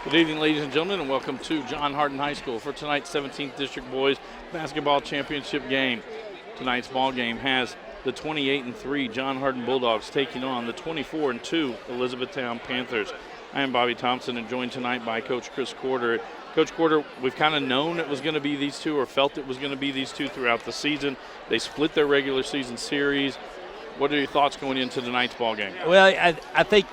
Good evening, ladies and gentlemen, and welcome to John Hardin High School for tonight's 17th District Boys Basketball Championship game. Tonight's ball game has the 28-3 John Hardin Bulldogs taking on the 24-2 Elizabethtown Panthers. I am Bobby Thompson and joined tonight by Coach Chris Corder. Coach Corder, we've kind of known it was going to be these two or felt it was going to be these two throughout the season. They split their regular season series. What are your thoughts going into tonight's ball game? Well, I think,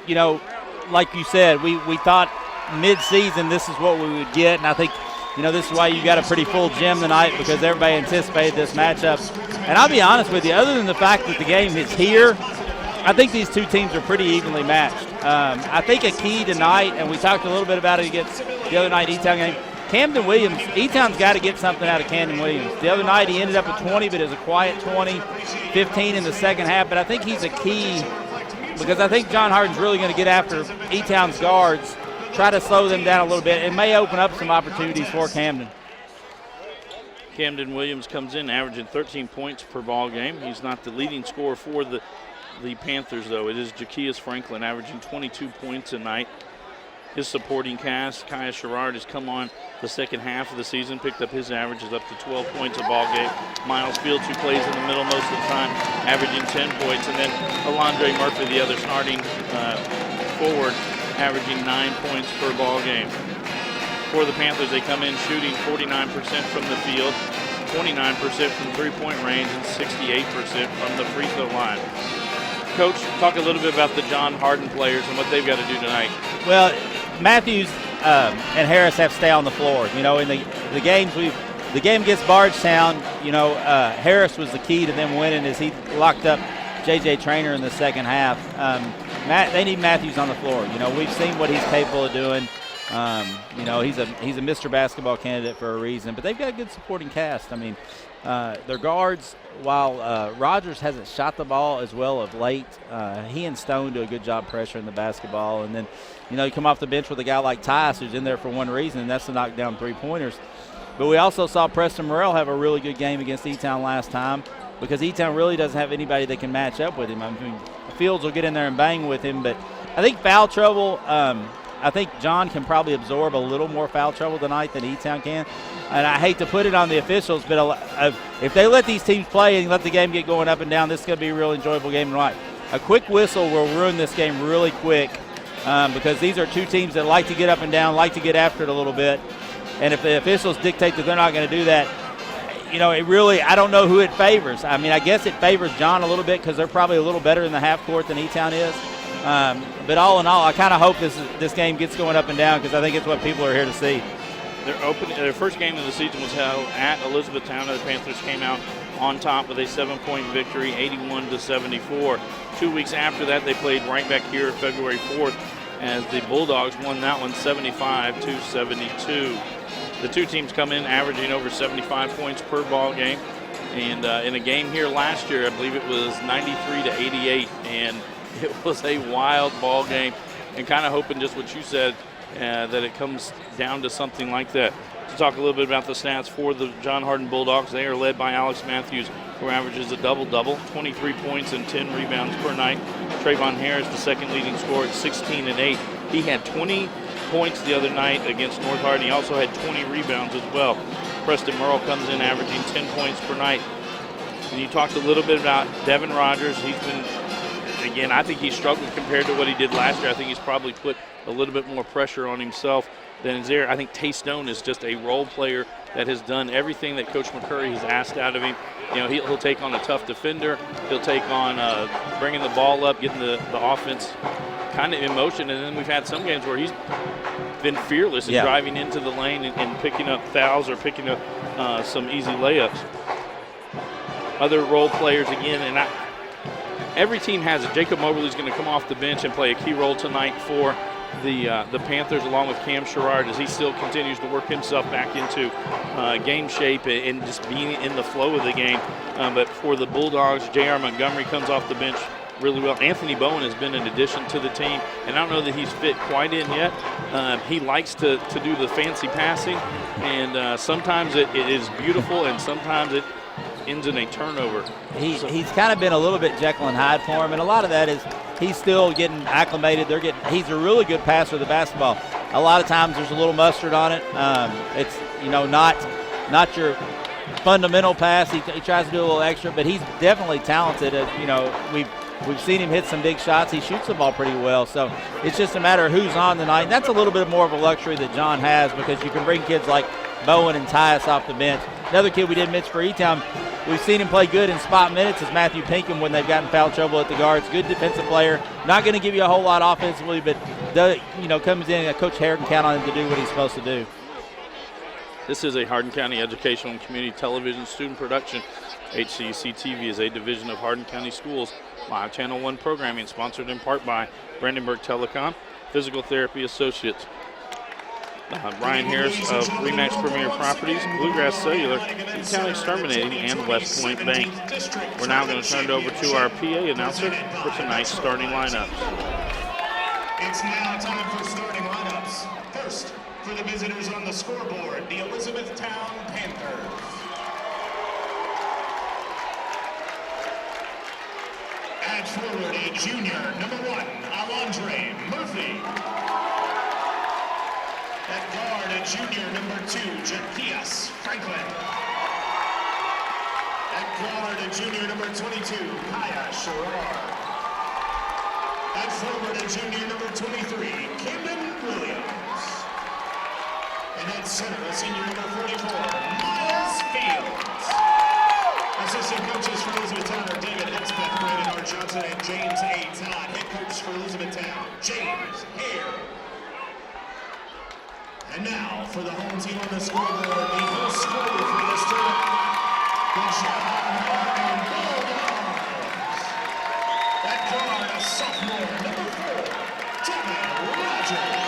like you said, we thought mid-season this is what we would get, and I think, this is why you got a pretty full gym tonight because everybody anticipated this matchup. And I'll be honest with you, other than the fact that the game is here, I think these two teams are pretty evenly matched. I think a key tonight, and we talked a little bit about it against the other night E-Town game, Camden Williams, E-Town's got to get something out of Camden Williams. The other night he ended up with 20, but it was a quiet 20, 15 in the second half. But I think he's a key because I think John Hardin's really going to get after E-Town's guards, try to slow them down a little bit. It may open up some opportunities for Camden. Camden Williams comes in averaging 13 points per ball game. He's not the leading scorer for the Panthers, though. It is Jaquias Franklin averaging 22 points a night. His supporting cast, Kaya Sherrard, has come on the second half of the season, picked up his averages up to 12 points a ball game. Miles Fields, who plays in the middle most of the time, averaging 10 points. And then Alondre Murphy, the other starting forward, averaging 9 points per ball game. For the Panthers, they come in shooting 49% from the field, 29% from three-point range, and 68% from the free throw line. Coach, talk a little bit about the John Hardin players and what they've got to do tonight. Well, Matthews and Harris have to stay on the floor. In the games the game against Bardstown, Harris was the key to them winning as he locked up J.J. Traynor in the second half. They need Matthews on the floor. We've seen what he's capable of doing. He's a Mr. Basketball candidate for a reason, but they've got a good supporting cast. Their guards, while Rogers hasn't shot the ball as well of late, he and Stone do a good job pressuring the basketball. And then, you come off the bench with a guy like Tice who's in there for one reason, and that's to knock down three-pointers. But we also saw Preston Morrell have a really good game against E-Town last time because E-Town really doesn't have anybody that can match up with him. Fields will get in there and bang with him, but I think foul trouble, I think John can probably absorb a little more foul trouble tonight than E-Town can. And I hate to put it on the officials, but if they let these teams play and let the game get going up and down, this is going to be a real enjoyable game tonight. A quick whistle will ruin this game really quick because these are two teams that like to get up and down, like to get after it a little bit. And if the officials dictate that they're not going to do that, I don't know who it favors. I guess it favors John a little bit because they're probably a little better in the half court than E-Town is. But all in all, I kind of hope this game gets going up and down because I think it's what people are here to see. Their first game of the season was held at Elizabethtown. The Panthers came out on top with a 7-point victory, 81-74. 2 weeks after that, they played right back here February 4th as the Bulldogs won that one 75-72. The two teams come in averaging over 75 points per ball game. And in a game here last year, I believe it was 93-88, and it was a wild ball game, and kind of hoping just what you said, that it comes down to something like that. To talk a little bit about the stats for the John Hardin Bulldogs, they are led by Alex Matthews, who averages a double-double, 23 points and 10 rebounds per night. Trayvon Harris, the second leading scorer, at 16 and 8. He had 20 points the other night against North Hardin. He also had 20 rebounds as well. Preston Merle comes in averaging 10 points per night. And you talked a little bit about Devin Rogers. He's been, again, I think he struggled compared to what he did last year. I think he's probably put a little bit more pressure on himself than is there. I think Tay Stone is just a role player that has done everything that Coach McCurry has asked out of him. He'll take on a tough defender. He'll take on bringing the ball up, getting the offense kind of in motion. And then we've had some games where he's been fearless in driving into the lane and picking up fouls or picking up some easy layups. Other role players, again, and every team has it. Jacob Moberly's going to come off the bench and play a key role tonight for the Panthers, along with Cam Sherrard, as he still continues to work himself back into game shape and just being in the flow of the game. But for the Bulldogs, J.R. Montgomery comes off the bench really well. Anthony Bowen has been an addition to the team, and I don't know that he's fit quite in yet. He likes to do the fancy passing, and sometimes it is beautiful, and sometimes it ends in a turnover. He's kind of been a little bit Jekyll and Hyde for him, and a lot of that is he's still getting acclimated. He's a really good passer of the basketball. A lot of times there's a little mustard on it. It's, not your fundamental pass. He tries to do a little extra, but he's definitely talented. We've seen him hit some big shots. He shoots the ball pretty well. So it's just a matter of who's on tonight. And that's a little bit more of a luxury that John has, because you can bring kids like Bowen and Tyus off the bench. Another kid we didn't mention for E-Town, we've seen him play good in spot minutes, is Matthew Pinkham when they've gotten foul trouble at the guards. Good defensive player. Not going to give you a whole lot offensively, but comes in and Coach Hare can count on him to do what he's supposed to do. This is a Hardin County Educational and Community Television student production. HCEC-TV is a division of Hardin County Schools live Channel 1 programming, sponsored in part by Brandenburg Telecom, Physical Therapy Associates, Brian Harris of Remax Premier Properties, Bluegrass Cellular, E-Town Exterminating, and West Point Bank. We're now going to turn it over to our PA announcer for tonight's starting lineups. It's now time for starting lineups. First, for the visitors on the scoreboard, the Elizabethtown Panthers. At forward, a junior, number 1, Alondre Murphy. At guard, a junior, number 2, Jaquias Franklin. At guard, a junior, number 22, Kaya Sherrard. At forward, a junior, number 23, Camden Williams. And at center, a senior, number 44, Miles Fields. Assistant coaches for Elizabethtown are David Hexbeth, Brandon R. Johnson, and James A. Todd. Head coach for Elizabethtown, James Hare. And now, for the home team on the scoreboard, the host scorer for this tournament, the John Hardin Bulldogs. At guard, a sophomore, number 4, Devin Rogers.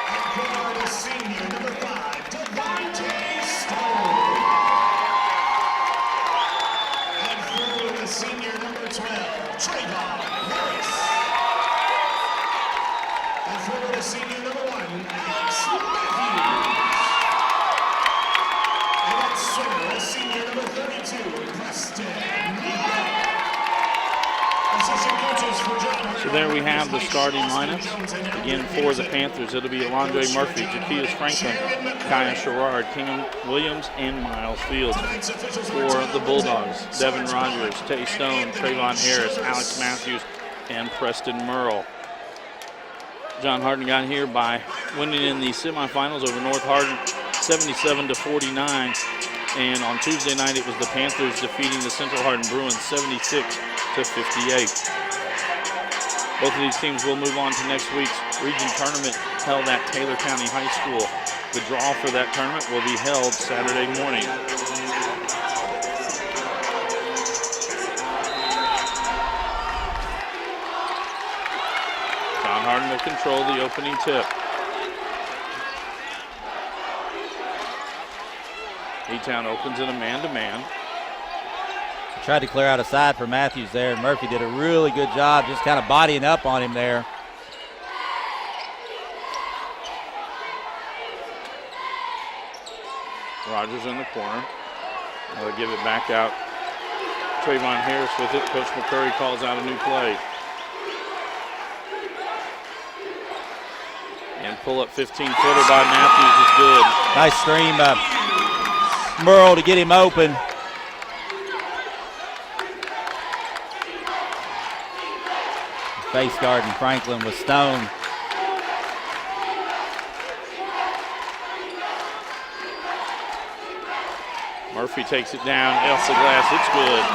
At guard, a senior, number 5, Devontae Stone. At forward, a senior, number 12, Trayvon Harris. And forward, a senior, number 1, Alex Matthews. And at center, a senior, number 32, Preston Miller. Assistant coaches for John Hardin. So there we have the starting lineups. Again, for the Panthers, it'll be Alondre Murphy, Jaquias Franklin, Kaya Sherrard, Keenan Williams, and Miles Fields. For the Bulldogs, Devin Rogers, Tay Stone, Trayvon Harris, Alex Matthews, and Preston Merle. John Hardin got here by winning in the semifinals over North Hardin 77-49. And on Tuesday night, it was the Panthers defeating the Central Hardin Bruins 76-58. Both of these teams will move on to next week's region tournament held at Taylor County High School. The draw for that tournament will be held Saturday morning. John Hardin will control the opening tip. E-Town opens in a man-to-man. Tried to clear out a side for Matthews there. Murphy did a really good job just kind of bodying up on him there. Rogers in the corner. They'll give it back out. Trayvon Harris with it. Coach McCurry calls out a new play. And pull-up 15-footer by Matthews is good. Nice stream by Merle to get him open. Face guarding Franklin with Stone. Murphy takes it down. Elsa Glass, it's good.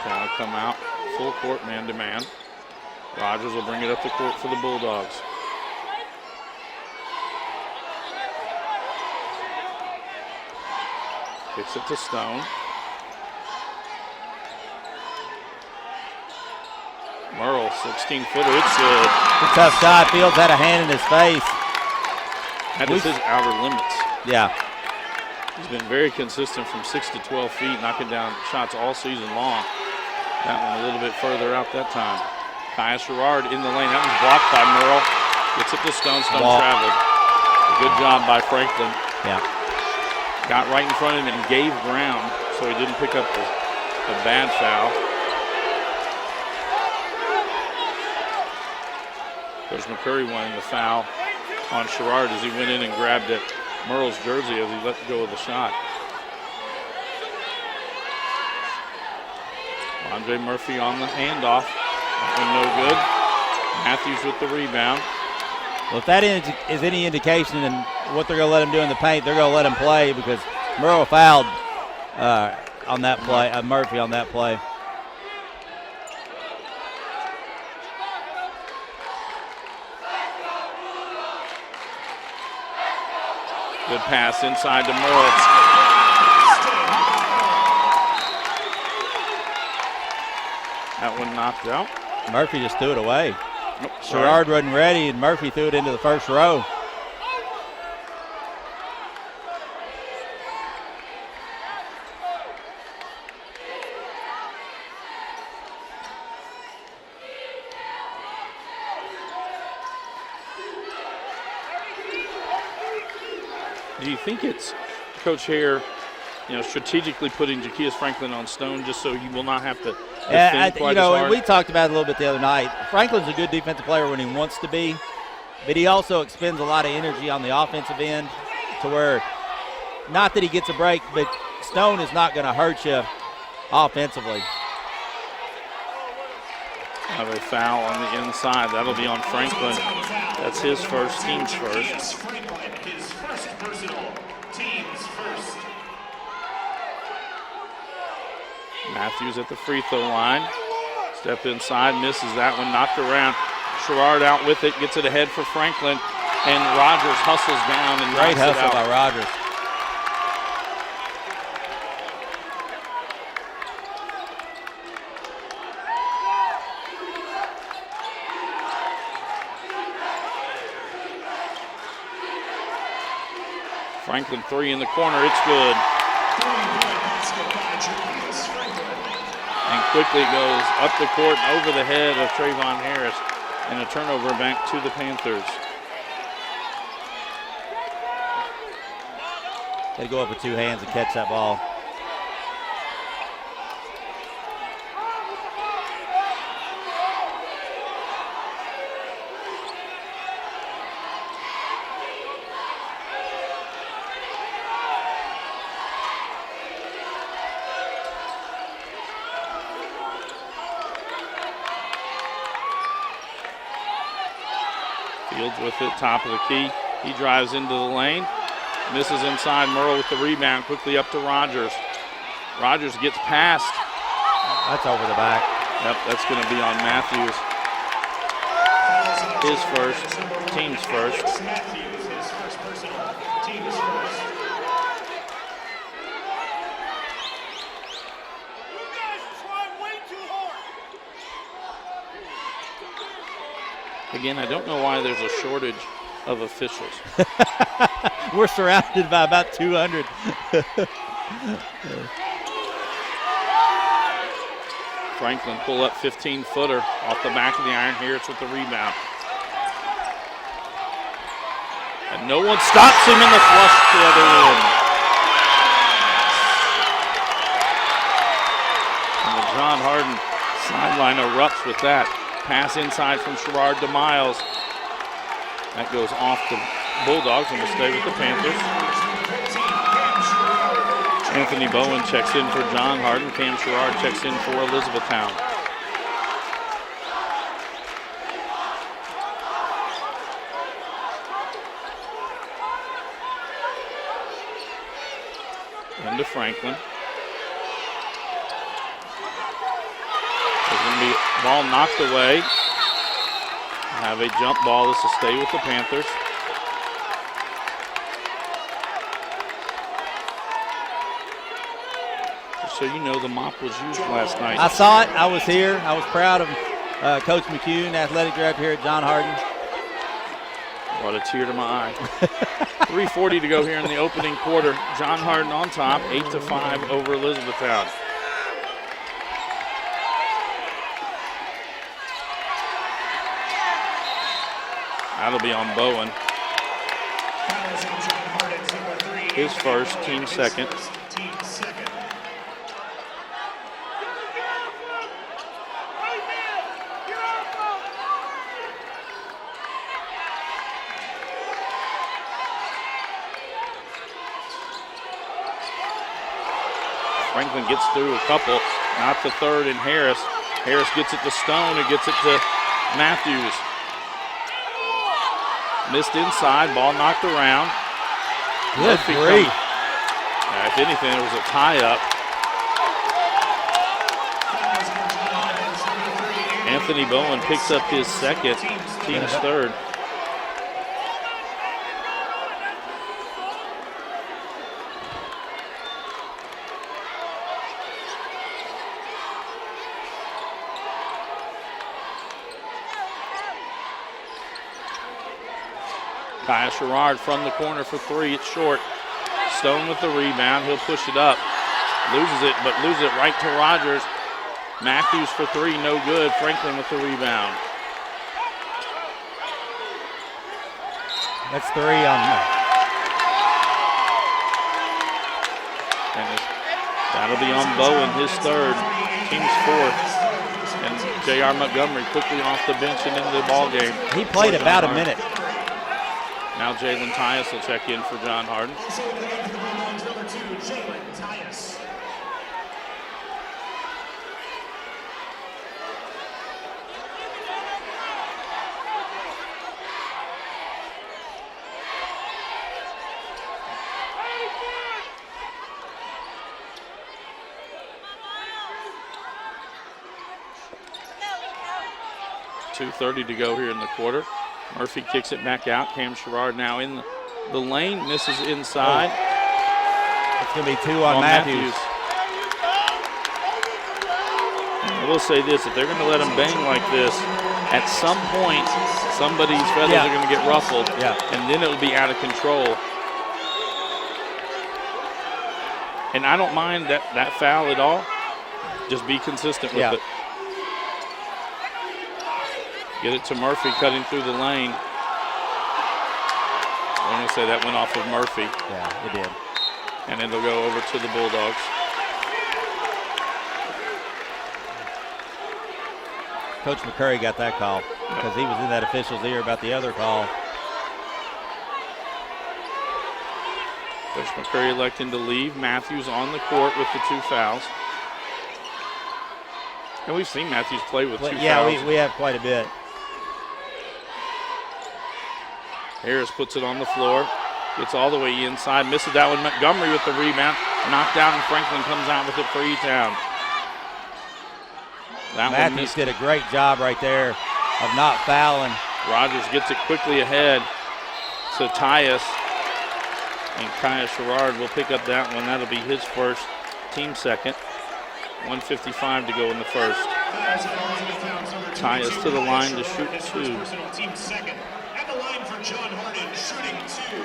Now come out, full court, man-to-man. Rogers will bring it up the court for the Bulldogs. Kicks it to Stone. Merle, 16-footer, it's good. It's a tough shot. Fields had a hand in his face. That is his outer limits. Yeah. He's been very consistent from 6 to 12 feet, knocking down shots all season long. That one a little bit further out that time. Kaya Sherrard in the lane. That one's blocked by Merle. Gets it to Stone. Stone traveled. Good job by Franklin. Yeah. Got right in front of him and gave ground, so he didn't pick up a bad foul. Coach McCurry wanting the foul on Sherrard as he went in and grabbed at Merle's jersey as he let go of the shot. Andre Murphy on the handoff. That one no good. Matthews with the rebound. Well, if that is any indication in what they're going to let him do in the paint, they're going to let him play because Merle fouled on that play, Murphy on that play. Good pass inside to Merle. That one knocked out. Murphy just threw it away. Nope, Sherrard wasn't ready, and Murphy threw it into the first row. Do you think it's Coach Hare, strategically putting Jaquias Franklin on Stone just so you will not have to defend quite as hard? We talked about it a little bit the other night. Franklin's a good defensive player when he wants to be, but he also expends a lot of energy on the offensive end to where, not that he gets a break, but Stone is not going to hurt you offensively. Have a foul on the inside. That'll be on Franklin. That's his first, team's first. Franklin, his first personal, team's first. Matthews at the free throw line. Step inside, misses that one, knocked around. Sherrard out with it, gets it ahead for Franklin, and Rogers hustles down and Great knocks it hustle out. by Rogers. Franklin three in the corner, it's good. And quickly goes up the court and over the head of Trayvon Harris, and a turnover back to the Panthers. They go up with two hands and catch that ball. Fields with it, top of the key. He drives into the lane. Misses inside. Merle with the rebound. Quickly up to Rogers. Rogers gets past. That's over the back. Yep, that's going to be on Matthews. His first, team's first. Matthews, his first personal, team's first. Again, I don't know why there's a shortage of officials. We're surrounded by about 200. Franklin pull up 15-footer off the back of the iron. Harris with the rebound. And no one stops him in the flush to the other end. And the John Hardin sideline erupts with that. Pass inside from Sherrard to Miles. That goes off the Bulldogs and will stay with the Panthers. Anthony Bowen checks in for John Hardin. Cam Sherrard checks in for Elizabethtown. Into Franklin. There's going to be a ball knocked away. Have a jump ball. This will stay with the Panthers. Just so you know, the mop was used last night. I saw it. I was here. I was proud of Coach McCune, athletic director here at John Hardin. Brought a tear to my eye. 3:40 to go here in the opening quarter. John Hardin on top, 8-5 over Elizabethtown. That'll be on Bowen. His first, team second. Franklin gets through a couple, not to third and Harris. Harris gets it to Stone, who gets it to Matthews. Missed inside, ball knocked around. Good grief. If anything, there was a tie-up. Anthony Bowen picks up his second, team's third. Kyle Sherrard from the corner for three. It's short. Stone with the rebound. He'll push it up. Loses it, but loses it right to Rogers. Matthews for three, no good. Franklin with the rebound. That's three on that. And that'll be on Bowen, his third. Team's fourth. And J.R. Montgomery quickly off the bench and into the ball game. He played about a minute. Now Jalen Tyus will check in for John Hardin. Also into the game for the Bulldogs, number 2, Jalen Tyus. .230 to go here in the quarter. Murphy kicks it back out. Cam Sherrard now in the lane, misses inside. It's going to be two on Matthews. I will say this, if they're going to let him bang like this, at some point, somebody's feathers are going to get ruffled, and then it'll be out of control. And I don't mind that foul at all. Just be consistent with it. Get it to Murphy, cutting through the lane. I'm going to say that went off of Murphy. Yeah, it did. And it'll go over to the Bulldogs. Coach McCurry got that call because he was in that official's ear about the other call. Coach McCurry electing to leave. Matthews on the court with the two fouls. And we've seen Matthews play with two fouls. Yeah, we have quite a bit. Harris puts it on the floor. Gets all the way inside. Misses that one. Montgomery with the rebound. Knocked out, and Franklin comes out with it for E-Town. Matthews did a great job right there of not fouling. Rogers gets it quickly ahead to Tyus. And Kaya Sherrard will pick up that one. That'll be his first, team second. 1:55 to go in the first. Tyus to the line to shoot two. Team second. At the line for John Hardin, shooting two,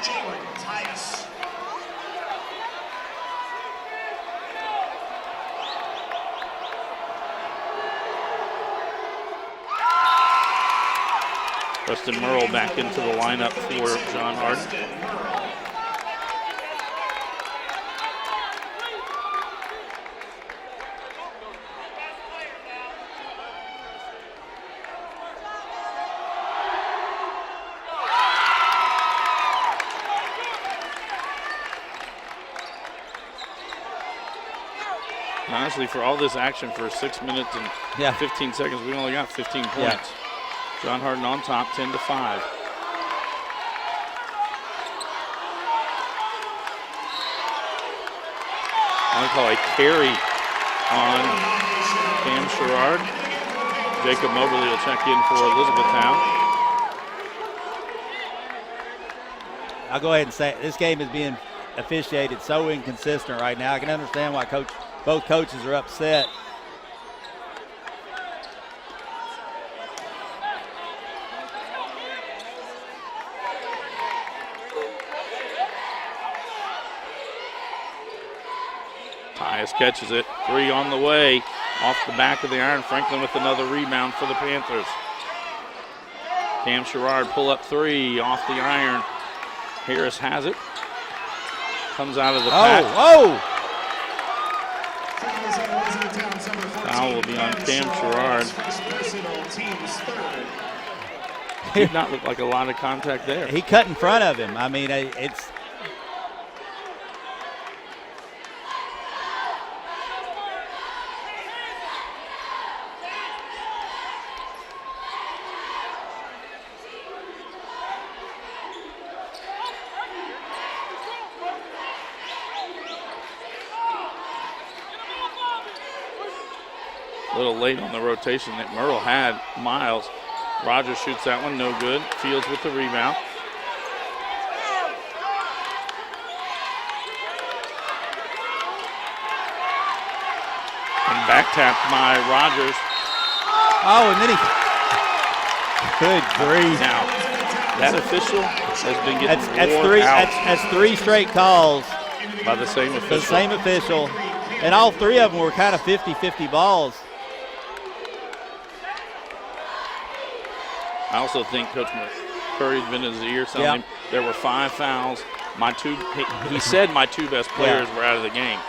Jalen Tyus. Preston Merle back into the lineup for John Hardin. Honestly, for all this action for 6 minutes and 15 seconds, we only got 15 points. Yeah. John Hardin on top, 10-5. I call a carry on Cam Sherrard. Jacob Moberly will check in for Elizabethtown. I'll go ahead and say this game is being officiated so inconsistent right now. I can understand why both coaches are upset. Tyus catches it. Three on the way. Off the back of the iron. Franklin with another rebound for the Panthers. Cam Sherrard pull up three off the iron. Harris has it. Comes out of the pack. Foul will be on Cam Sherrard. Did not look like a lot of contact there. He cut in front of him. I mean, it's. A little late on the rotation that Merle had. Miles. Rogers shoots that one, no good. Fields with the rebound. And back tapped by Rogers. Oh, and then he. Good grief. Now, that official has been getting that's three straight calls by the same official. The same official. And all three of them were kind of 50-50 balls. I also think Coach Curry's been in his ear telling him there were 5 fouls. He said my 2 best players were out of the game.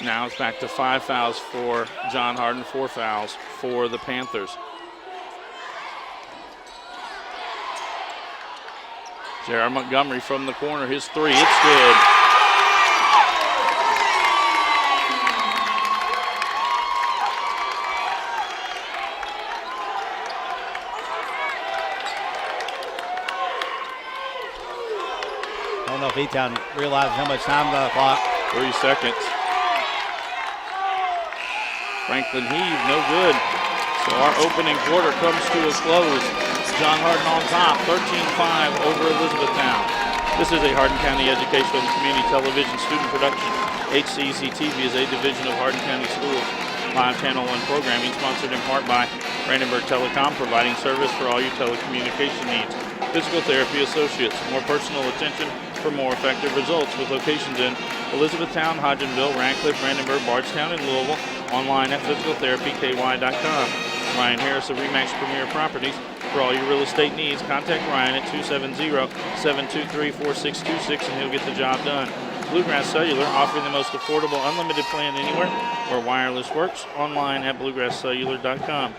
Now it's back to 5 fouls for John Hardin, 4 fouls for the Panthers. Jared Montgomery from the corner, his 3, it's good. I don't know if E-Town realizes how much time's on the clock. 3 seconds. Franklin heave, no good. So our opening quarter comes to a close. John Hardin on top, 13-5 over Elizabethtown. This is a Hardin County Educational and Community Television student production. HCEC-TV is a division of Hardin County Schools. Live Channel 1 programming sponsored in part by Brandenburg Telecom, providing service for all your telecommunication needs. Physical Therapy Associates, more personal attention for more effective results, with locations in Elizabethtown, Hodgenville, Radcliffe, Brandenburg, Bardstown, and Louisville. Online at physicaltherapyky.com. Ryan Harris of RE/MAX Premier Properties. For all your real estate needs, contact Ryan at 270-723-4626 and he'll get the job done. Bluegrass Cellular, offering the most affordable unlimited plan anywhere where wireless works. Online at bluegrasscellular.com.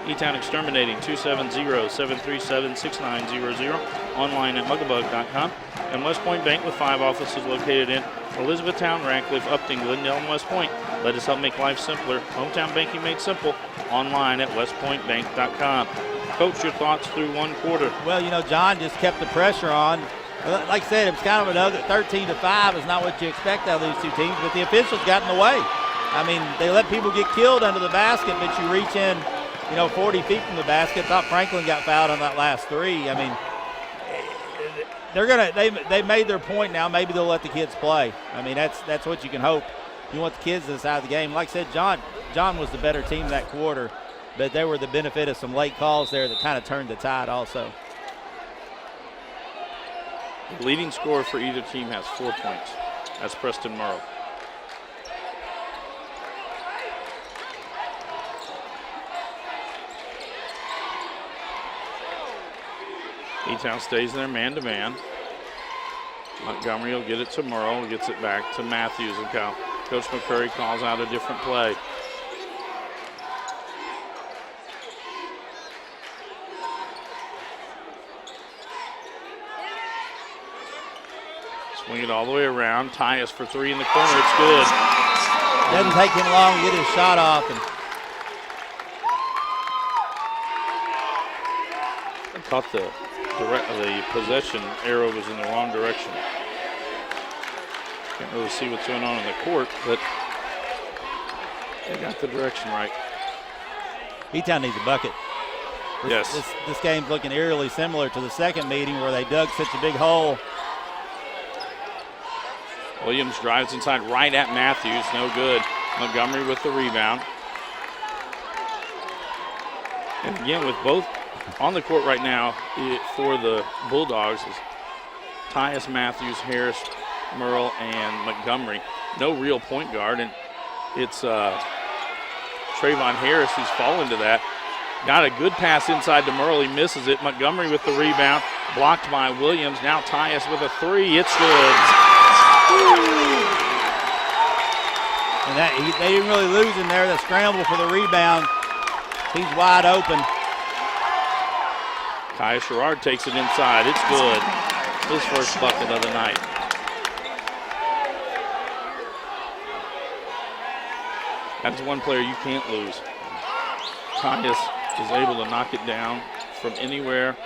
E-Town Exterminating, 270-737-6900. Online at mugabug.com. And West Point Bank, with 5 offices located in Elizabethtown, Radcliffe, Upton, Glendale, and West Point. Let us help make life simpler. Hometown banking made simple. Online at westpointbank.com. Coach, your thoughts through one quarter? Well, John just kept the pressure on. Like I said, it was kind of another 13-5 is not what you expect out of these two teams, but the officials got in the way. I mean, they let people get killed under the basket, but you reach in, 40 feet from the basket. Thought Franklin got fouled on that last 3. I mean, they made their point now. Maybe they'll let the kids play. I mean, that's what you can hope. You want the kids to decide the game. Like I said, John was the better team that quarter, but there were the benefit of some late calls there that kind of turned the tide also. The leading scorer for either team has 4 points. That's Preston Merle. E-Town stays there man-to-man. Montgomery will get it to Merle, gets it back to Matthews, and Coach McCurry calls out a different play. Swing it all the way around. Tyus for 3 in the corner. It's good. Doesn't take him long to get his shot off. And I thought the possession arrow was in the wrong direction. Can't really see what's going on in the court, but they got the direction right. E-Town needs a bucket. This game's looking eerily similar to the second meeting where they dug such a big hole. Williams drives inside right at Matthews. No good. Montgomery with the rebound. And again, with both on the court right now for the Bulldogs is Tyus, Matthews, Harris, Merle, and Montgomery. No real point guard, and it's Trayvon Harris who's fallen to that. Got a good pass inside to Merle. He misses it. Montgomery with the rebound. Blocked by Williams. Now Tyus with a 3. It's good. And they didn't really lose in there. The scramble for the rebound. He's wide open. Kaya Sherrard takes it inside. It's good. His first bucket of the night. That's one player you can't lose. Tyus is able to knock it down from anywhere.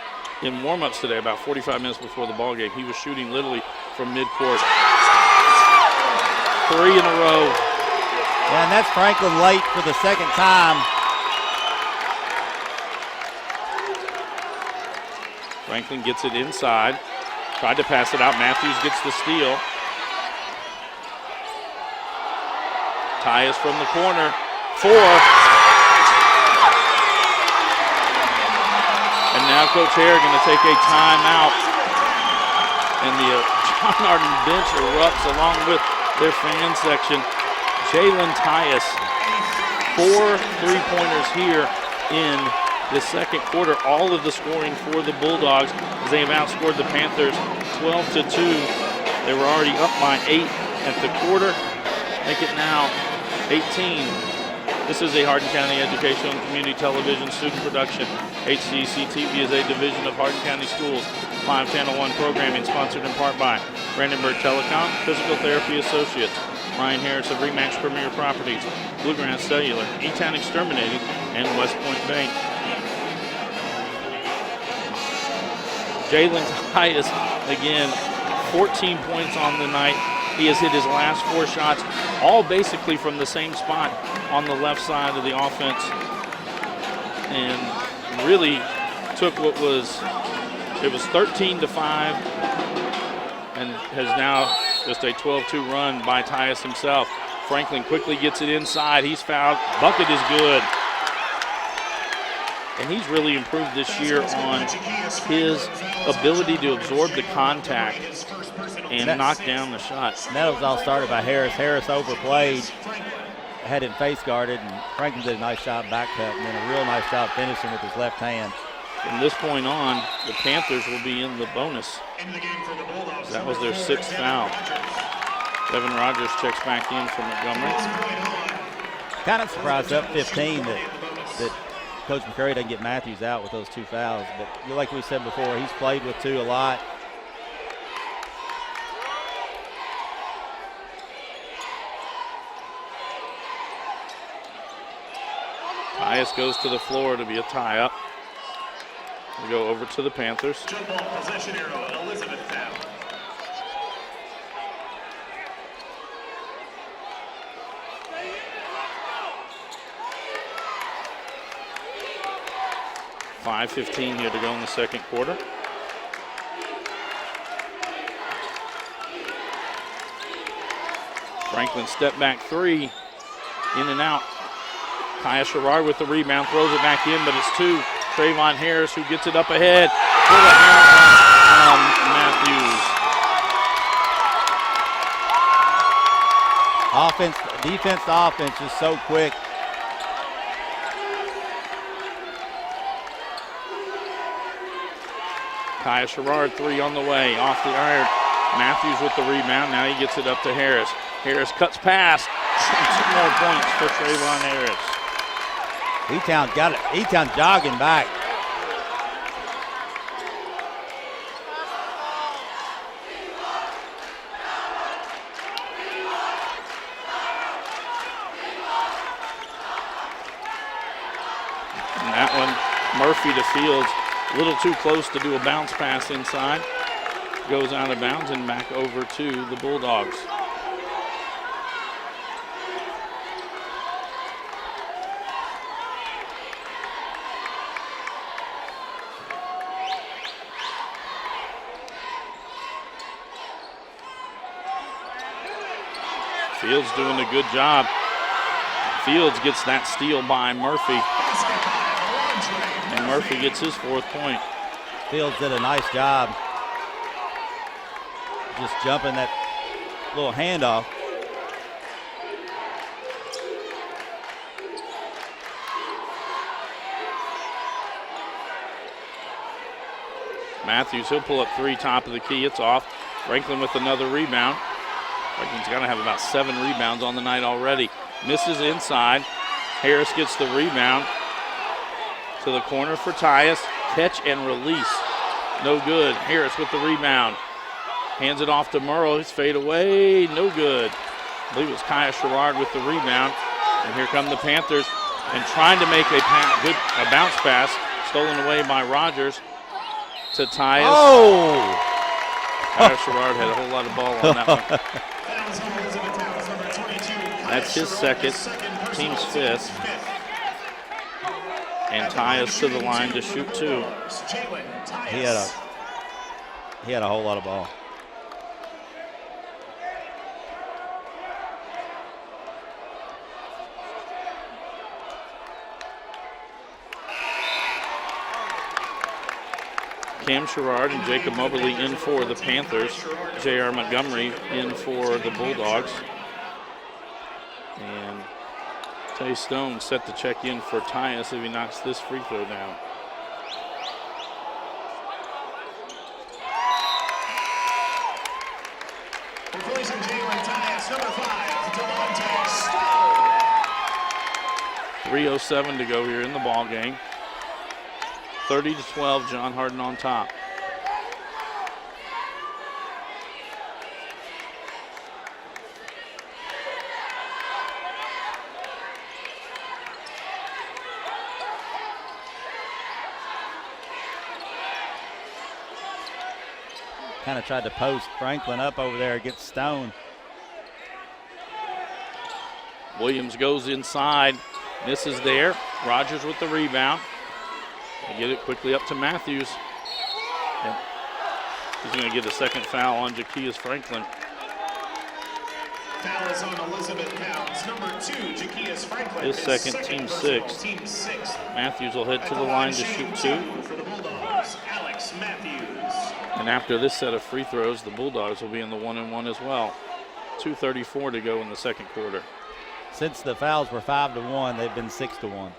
In warm-ups today, about 45 minutes before the ball game, he was shooting literally from midcourt. 3 in a row. Yeah, and that's Franklin late for the second time. Franklin gets it inside. Tried to pass it out. Matthews gets the steal. Tyus from the corner. 4. And now Coach Hare going to take a timeout. And the John Hardin bench erupts along with their fan section. Jalen Tyus, 4 3-pointers here in the second quarter. All of the scoring for the Bulldogs as they have outscored the Panthers 12-2. They were already up by 8 at the quarter. Make it now 18. This is a Hardin County Educational and Community Television student production. HCEC-TV is a division of Hardin County Schools. Live Channel 1 programming sponsored in part by Brandenburg Telecom, Physical Therapy Associates, Ryan Harris of Remax Premier Properties, Bluegrass Cellular, E-Town Exterminating, and West Point Bank. Jalen Tyus, again, 14 points on the night. He has hit his last 4 shots, all basically from the same spot on the left side of the offense, and really took what was, it was 13-5, and has now just a 12-2 run by Tyus himself. Franklin quickly gets it inside. He's fouled. Bucket is good. And he's really improved this year on his ability to absorb the contact and knock down the shot. And that was all started by Harris. Harris overplayed, had him face guarded, and Franklin did a nice job back cut, and then a real nice job finishing with his left hand. From this point on, the Panthers will be in the bonus. That was their 6th foul. Devin Rogers checks back in for Montgomery. Kind of surprised up 15 that Coach McCurry doesn't get Matthews out with those 2 fouls. But like we said before, he's played with 2 a lot. Tyus goes to the floor to be a tie-up. We go over to the Panthers. Possession arrow, Elizabethtown. .5:15 here to go in the second quarter. Franklin step back 3, in and out. Kaya Sherrard with the rebound, throws it back in, but it's to Trayvon Harris who gets it up ahead for the hand on Matthews. Defense to offense is so quick. Kaya Sherrard, 3 on the way, off the iron. Matthews with the rebound, now he gets it up to Harris. Harris cuts past, 2 more points for Trayvon Harris. E-Town got it. E-Town jogging back. And that one, Murphy to Fields, a little too close to do a bounce pass inside. Goes out of bounds and back over to the Bulldogs. Fields doing a good job. Fields gets that steal by Murphy. And Murphy gets his 4th point. Fields did a nice job just jumping that little handoff. Matthews, he'll pull up 3, top of the key. It's off. Franklin with another rebound. Franklin's got to have about 7 rebounds on the night already. Misses inside. Harris gets the rebound. To the corner for Tyus. Catch and release. No good. Harris with the rebound. Hands it off to Murrow. His fade away. No good. I believe it was Kaya Sherrard with the rebound. And here come the Panthers. And trying to make a bounce pass. Stolen away by Rogers to Tyus. Oh! Kaya Sherrard had a whole lot of ball on that one. That's his second, team's fifth. And Tyus to the line to shoot two. He had a whole lot of ball. Cam Sherrard and Jacob Moberly in for the Panthers. J.R. Montgomery in for the Bulldogs. And Tay Stone set to check in for Tyus if he knocks this free throw down. Replacing Jalen Tyus, number 5, Delonte Stone. 3:07 to go here in the ball game. 30-12, John Hardin on top. Kind of tried to post Franklin up over there against Stone. Williams goes inside, misses there. Rogers with the rebound. They get it quickly up to Matthews. And he's going to get a second foul on Jaquias Franklin. Foul is on Elizabethtown's number 2, Jaquias Franklin. His second, team sixth. Matthews will head to the line to shoot two. For the Bulldogs, Alex Matthews. And after this set of free throws, the Bulldogs will be in the 1-and-1 as well. 2:34 to go in the second quarter. Since the fouls were 5-1, they've been 6-1.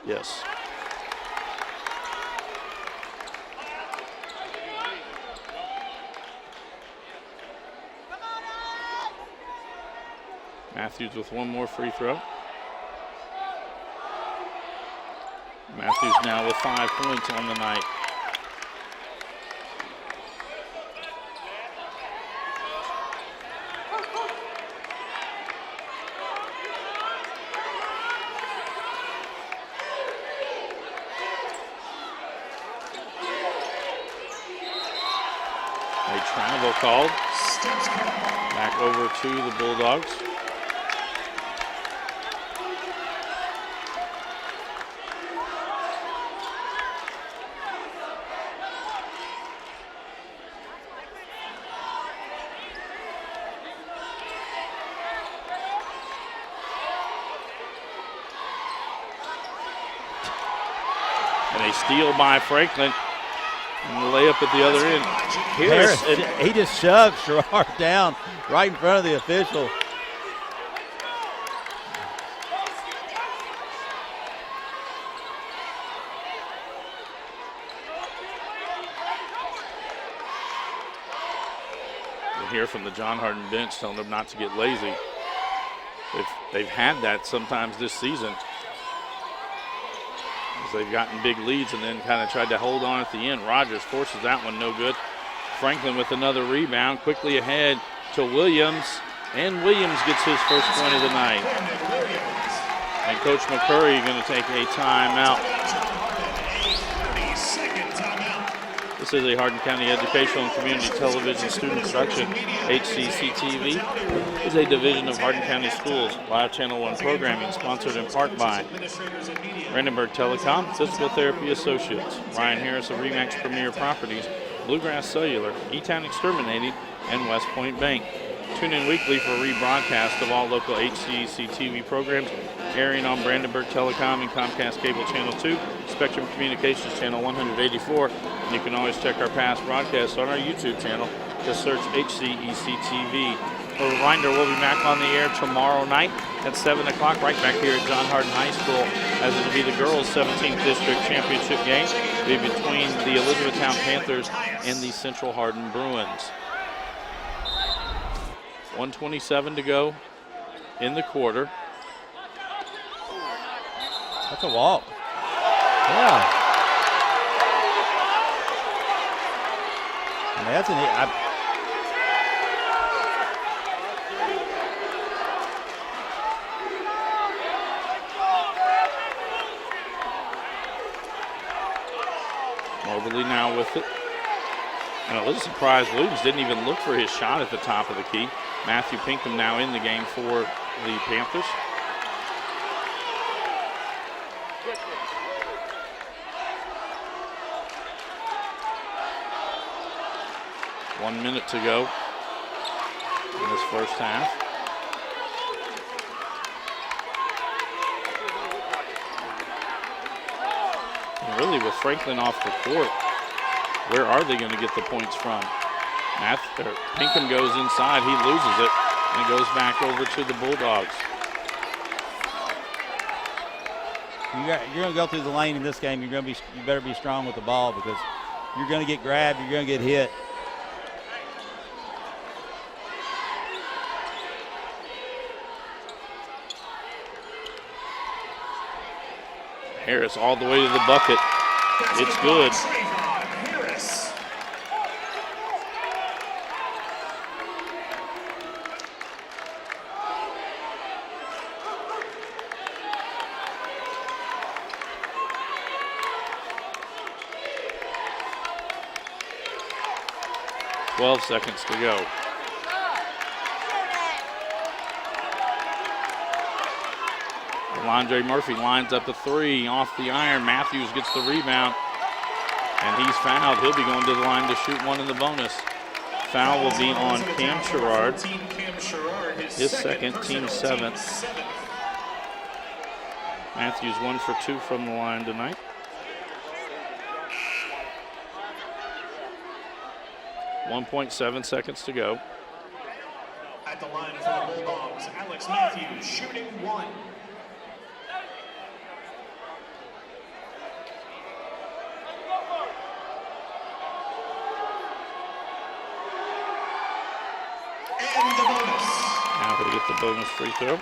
Yes. Matthews with one more free throw. Matthews now with 5 points on the night. A travel called. Back over to the Bulldogs. And a steal by Franklin. And the layup at the other end. Harris, he just shoved Sherrard down right in front of the official. We'll hear from the John Hardin bench telling them not to get lazy. They've had that sometimes this season. They've gotten big leads and then kind of tried to hold on at the end. Rogers forces that one, no good. Franklin with another rebound, quickly ahead to Williams, and Williams gets his first point of the night. And Coach McCurry going to take a timeout. This is a Hardin County Educational and Community Television student production. HCEC-TV is a division of Hardin County Schools. Live Channel 1 programming sponsored in part by Brandenburg Telecom, Physical Therapy Associates, Ryan Harris of RE/MAX Premier Properties, Bluegrass Cellular, E-Town Exterminating, and West Point Bank. Tune in weekly for rebroadcast of all local HCEC-TV programs airing on Brandenburg Telecom and Comcast Cable Channel 2, Spectrum Communications Channel 184, and you can always check our past broadcasts on our YouTube channel. Just search HCEC-TV. A reminder, we'll be back on the air tomorrow night at 7 o'clock, right back here at John Hardin High School, as it'll be the girls' 17th District Championship game. It'll be between the Elizabethtown Panthers and the Central Hardin Bruins. 1:27 to go in the quarter. That's a walk. Yeah. I mean, that's an. Moberly now with it. And a little surprised Williams didn't even look for his shot at the top of the key. Matthew Pinkham now in the game for the Panthers. One minute to go in this first half. And really, with Franklin off the court, where are they going to get the points from? Pinkham goes inside, he loses it, and it goes back over to the Bulldogs. You're going to go through the lane in this game. You better be strong with the ball because you're going to get grabbed, you're going to get hit. Harris all the way to the bucket. It's good. 12 seconds to go. Alondre Murphy lines up a three off the iron. Matthews gets the rebound, and he's fouled. He'll be going to the line to shoot one in the bonus. Foul will be on Cam Sherrard. His second, team seventh. Matthews 1 for 2 from the line tonight. .7 seconds to go. At the line for the Bulldogs, Alex Matthews shooting one. And the bonus. Now he'll get the bonus free throw.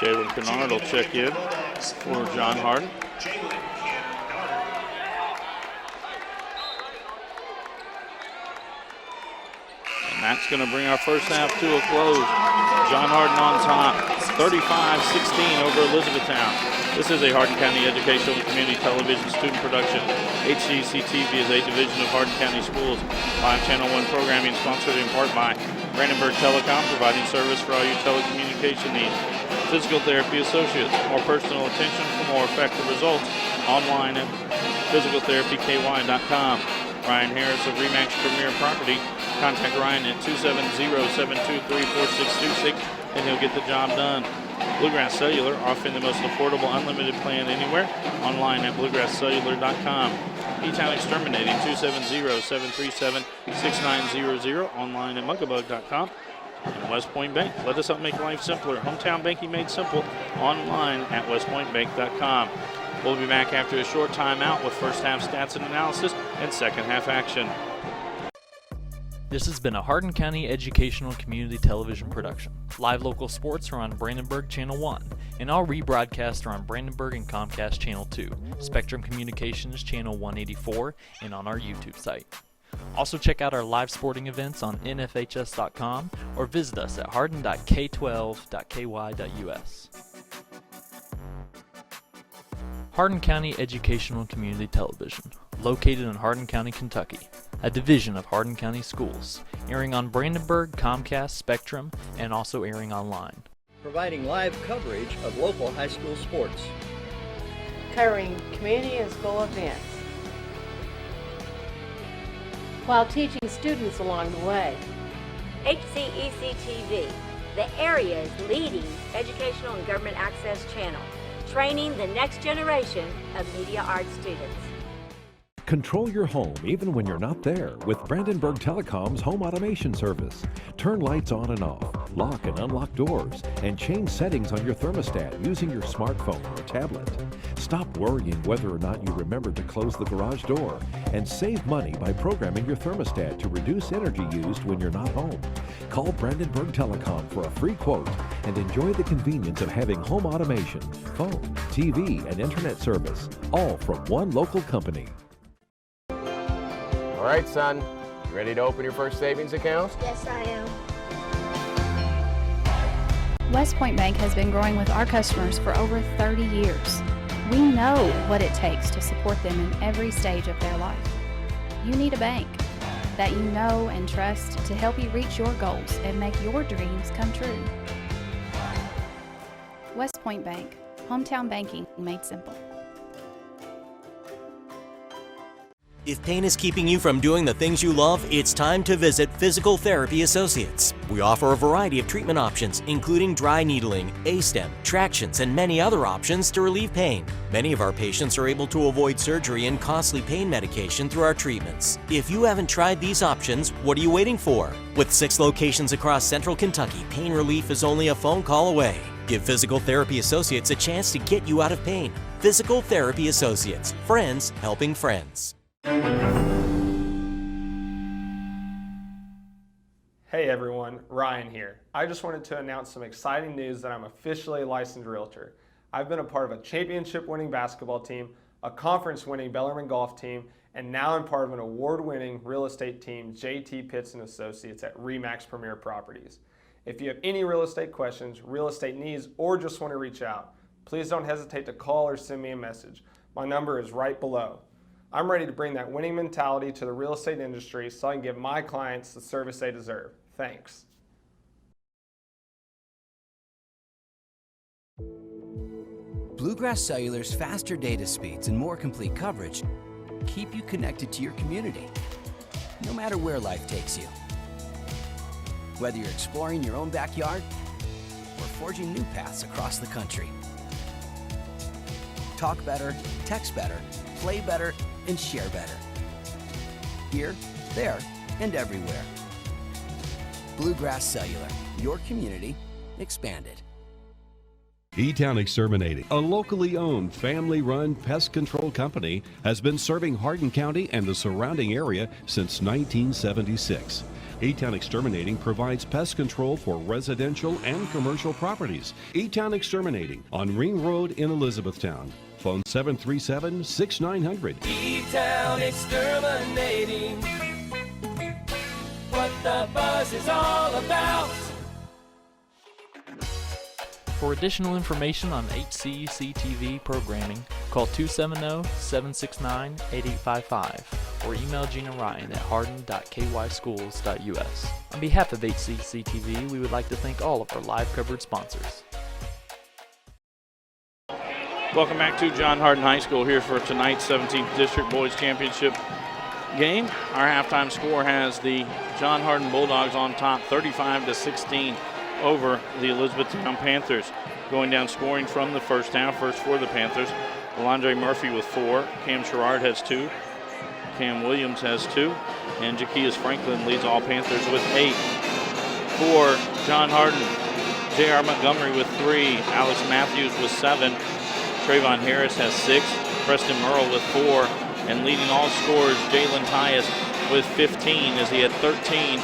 Jalen Kennard will check in for John Hardin. And that's going to bring our first half to a close. John Hardin on top, 35-16 over Elizabethtown. This is a Hardin County Educational and Community Television student production. HCEC-TV is a division of Hardin County Schools. Live Channel 1 programming sponsored in part by Brandenburg Telecom, providing service for all your telecommunication needs. Physical Therapy Associates, more personal attention for more effective results. Online at physicaltherapyky.com. Ryan Harris of Remax Premier Property. Contact Ryan at 270-723-4626 and he'll get the job done. Bluegrass Cellular, offering the most affordable unlimited plan anywhere. Online at bluegrasscellular.com. E-Town Exterminating, 270-737-6900. Online at muckabug.com. And West Point Bank, let us help make life simpler. Hometown banking made simple. Online at westpointbank.com. We'll be back after a short timeout with first half stats and analysis and second half action. This has been a Hardin County Educational Community Television production. Live local sports are on Brandenburg Channel 1, and all rebroadcasts are on Brandenburg and Comcast Channel 2, Spectrum Communications Channel 184, and on our YouTube site. Also check out our live sporting events on nfhs.com or visit us at hardin.k12.ky.us. Hardin County Educational Community Television, located in Hardin County, Kentucky, a division of Hardin County Schools, airing on Brandenburg, Comcast, Spectrum, and also airing online. Providing live coverage of local high school sports. Covering community and school events, while teaching students along the way. HCEC-TV, the area's leading educational and government access channel, training the next generation of media arts students. Control your home even when you're not there with Brandenburg Telecom's home automation service. Turn lights on and off, lock and unlock doors, and change settings on your thermostat using your smartphone or tablet. Stop worrying whether or not you remembered to close the garage door, and save money by programming your thermostat to reduce energy used when you're not home. Call Brandenburg Telecom for a free quote and enjoy the convenience of having home automation, phone, TV, and internet service, all from one local company. All right, son, you ready to open your first savings account? Yes, I am. West Point Bank has been growing with our customers for over 30 years. We know what it takes to support them in every stage of their life. You need a bank that you know and trust to help you reach your goals and make your dreams come true. West Point Bank, hometown banking made simple. If pain is keeping you from doing the things you love, it's time to visit Physical Therapy Associates. We offer a variety of treatment options, including dry needling, A-stem, tractions, and many other options to relieve pain. Many of our patients are able to avoid surgery and costly pain medication through our treatments. If you haven't tried these options, what are you waiting for? With 6 locations across Central Kentucky, pain relief is only a phone call away. Give Physical Therapy Associates a chance to get you out of pain. Physical Therapy Associates, friends helping friends. Hey everyone, Ryan here. I just wanted to announce some exciting news that I'm officially a licensed realtor. I've been a part of a championship-winning basketball team, a conference-winning Bellarmine golf team, and now I'm part of an award-winning real estate team, JT Pitts & Associates at RE/MAX Premier Properties. If you have any real estate questions, real estate needs, or just want to reach out, please don't hesitate to call or send me a message. My number is right below. I'm ready to bring that winning mentality to the real estate industry so I can give my clients the service they deserve. Thanks. Bluegrass Cellular's faster data speeds and more complete coverage keep you connected to your community, no matter where life takes you. Whether you're exploring your own backyard or forging new paths across the country. Talk better, text better, play better, and share better. Here, there, and everywhere. Bluegrass Cellular, your community expanded. E-Town Exterminating, a locally owned, family-run pest control company, has been serving Hardin County and the surrounding area since 1976. E-Town Exterminating provides pest control for residential and commercial properties. E-Town Exterminating on Ring Road in Elizabethtown. Phone 737-6900. E-Town Exterminating. What the buzz is all about. For additional information on HCEC-TV programming, call 270-769-8855 or email Gina Ryan at hardin.kyschools.us. On behalf of HCEC-TV, we would like to thank all of our live coverage sponsors. Welcome back to John Hardin High School here for tonight's 17th District Boys Championship game. Our halftime score has the John Hardin Bulldogs on top 35-16 over the Elizabethtown Panthers. Going down scoring from the first half, first for the Panthers, Alondre Murphy with 4, Cam Sherrard has 2, Cam Williams has 2, and Jaquias Franklin leads all Panthers with 8. For John Hardin, J.R. Montgomery with 3, Alex Matthews with 7, Trayvon Harris has 6, Preston Merle with 4, and leading all scorers, Jalen Tyus with 15 as he had 13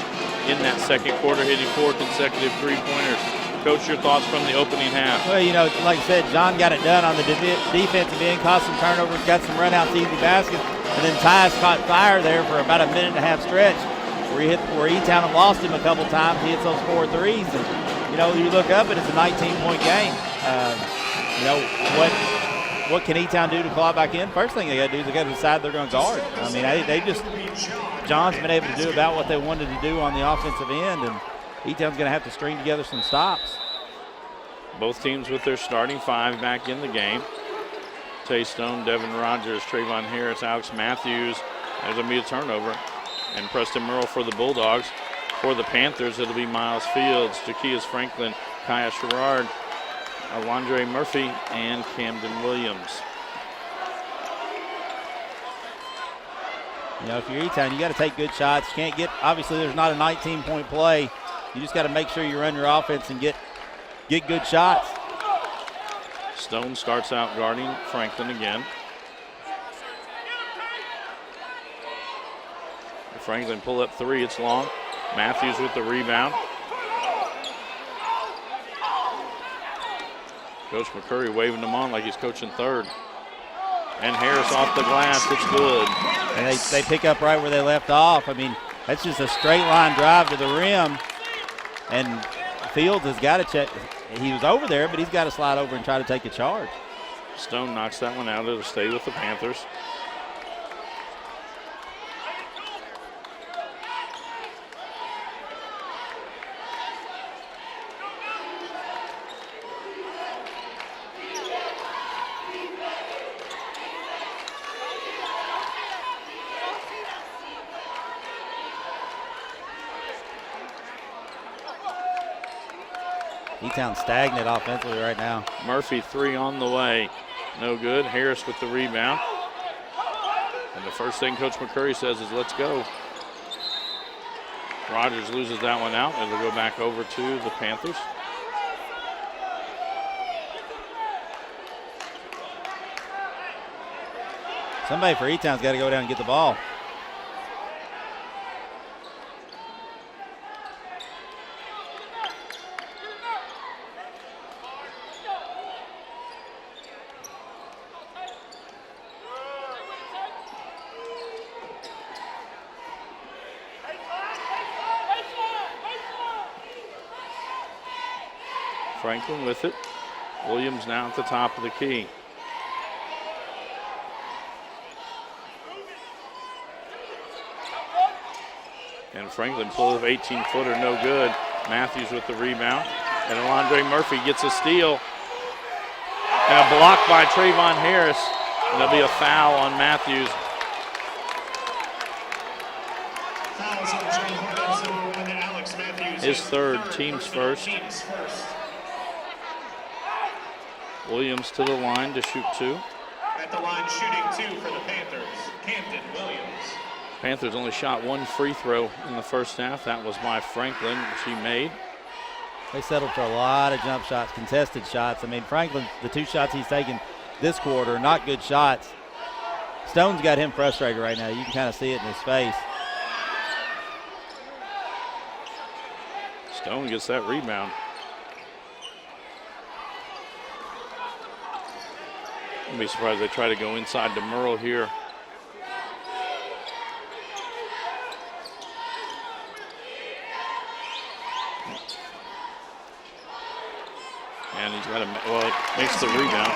in that second quarter, hitting 4 consecutive three-pointers. Coach, your thoughts from the opening half? Well, you know, like I said, John got it done on the defensive end, caused some turnovers, got some run-outs, easy baskets, and then Tyus caught fire there for about a minute and a half stretch where E-Town had lost him a couple times. He hits those 4 threes, and, you know, you look up and it's a 19-point game. You know, what can E-Town do to claw back in? First thing they got to do is they got to decide they're going to guard. I mean, they just – John's been able to do about what they wanted to do on the offensive end, and E-Town's going to have to string together some stops. Both teams with their starting 5 back in the game. Tay Stone, Devin Rogers, Trayvon Harris, Alex Matthews. There's going to be a turnover. And Preston Merle for the Bulldogs. For the Panthers, it'll be Miles Fields, Jaquias Franklin, Kaya Sherrard, Alondre Murphy, and Camden Williams. You know, if you're E-Town, you got to take good shots. You can't get, obviously there's not a 19-point play. You just got to make sure you run your offense and get good shots. Stone starts out guarding Franklin again. Franklin pull up 3, it's long. Matthews with the rebound. Coach McCurry waving them on like he's coaching third. And Harris off the glass, it's good. And they pick up right where they left off. I mean, that's just a straight line drive to the rim. And Fields has got to check. he was over there, but he's got to slide over and try to take a charge. Stone knocks that one out. It'll stay with the Panthers. E-Town stagnant offensively right now. Murphy 3 on the way. No good. Harris with the rebound. And the first thing Coach McCurry says is, let's go. Rogers loses that one out. It'll go back over to the Panthers. Somebody for E-Town's got to go down and get the ball. Franklin with it. Williams now at the top of the key. And Franklin pull of 18-footer, no good. Matthews with the rebound. And Alondre Murphy gets a steal. And a block by Trayvon Harris. And there'll be a foul on Matthews. Fouls on Jay Hardin and Alex Matthews. His third, team's first. Williams to the line to shoot 2. At the line shooting 2 for the Panthers, Camden Williams. Panthers only shot 1 free throw in the first half. That was by Franklin, which he made. They settled for a lot of jump shots, contested shots. I mean, Franklin, the 2 shots he's taken this quarter, not good shots. Stone's got him frustrated right now. You can kind of see it in his face. Stone gets that rebound. I'd be surprised they try to go inside to Merle here. And he's got a, well, makes the rebound.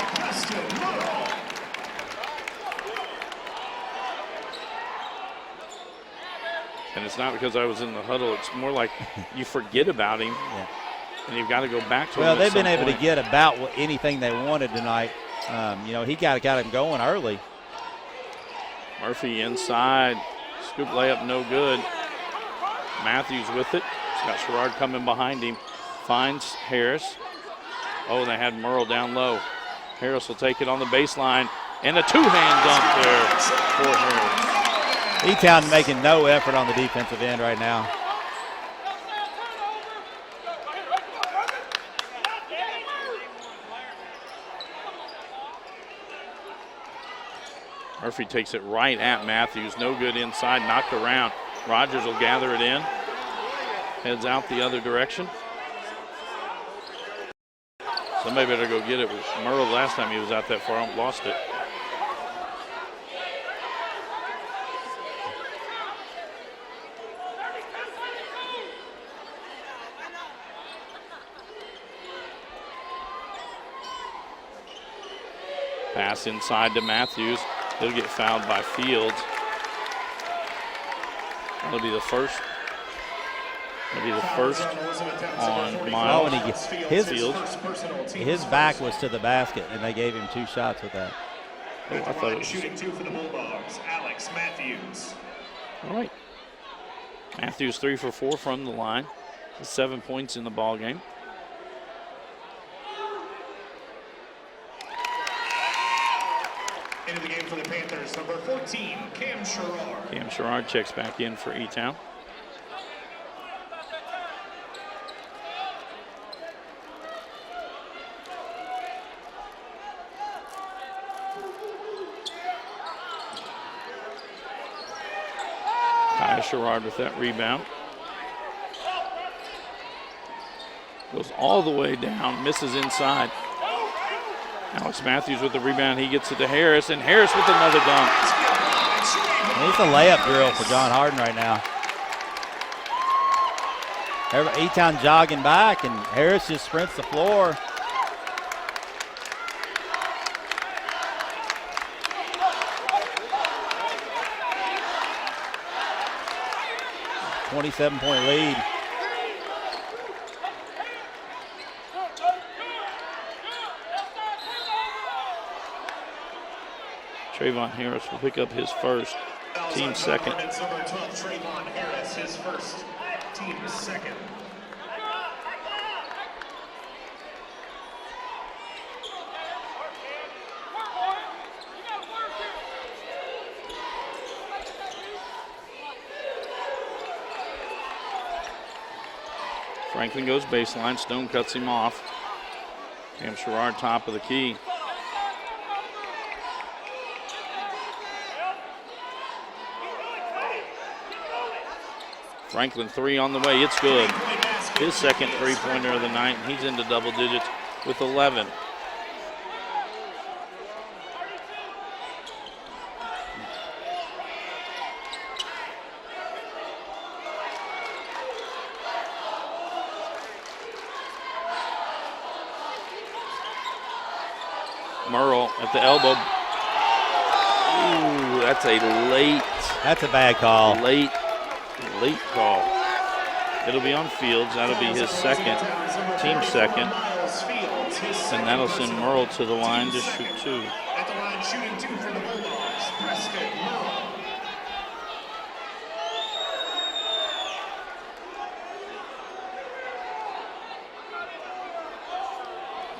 And it's not because I was in the huddle. It's more like you forget about him, and you've got to go back to him. Well, they've been able to get about anything they wanted tonight. You know, he got him going early. Murphy inside. Scoop layup, no good. Matthews with it. He's got Sherrard coming behind him. Finds Harris. Oh, they had Merle down low. Harris will take it on the baseline. And a two-hand dunk there for Harris. E-Town making no effort on the defensive end right now. Murphy takes it right at Matthews. No good inside, knocked around. Rogers will gather it in. Heads out the other direction. Somebody better go get it. Merle, last time he was out that far, lost it. Pass inside to Matthews. He'll get fouled by Fields. That'll be the first. That'll be the first on Miles. Oh, and his back was to the basket, and they gave him 2 shots with that. Oh, I thought it was. Shooting 2 for the Bulldogs, Alex Matthews. All right. Matthews 3 for 4 from the line. 7 points in the ball game. Into the game for the Panthers, number 14, Cam Sherrard. Cam Sherrard checks back in for E-Town. Kaya Sherrard with that rebound. Goes all the way down, misses inside. Alex Matthews with the rebound. He gets it to Harris, and Harris with another dunk. It's a layup drill for John Hardin right now. E-Town jogging back, and Harris just sprints the floor. .27 lead. Trayvon Harris will pick up his first, team second. Number 12, Trayvon Harris, his first, team second. Franklin goes baseline. Stone cuts him off. Cam Sherrard top of the key. Franklin three on the way. It's good. His second three-pointer of the night, and he's into double digits with 11. Merle at the elbow. Ooh, that's a late. That's a bad call. Late call. It'll be on Fields. That'll be his second, team second. And that'll send Merle to the line to shoot two. At the line, shooting two for the Bulldogs, Preston Merle.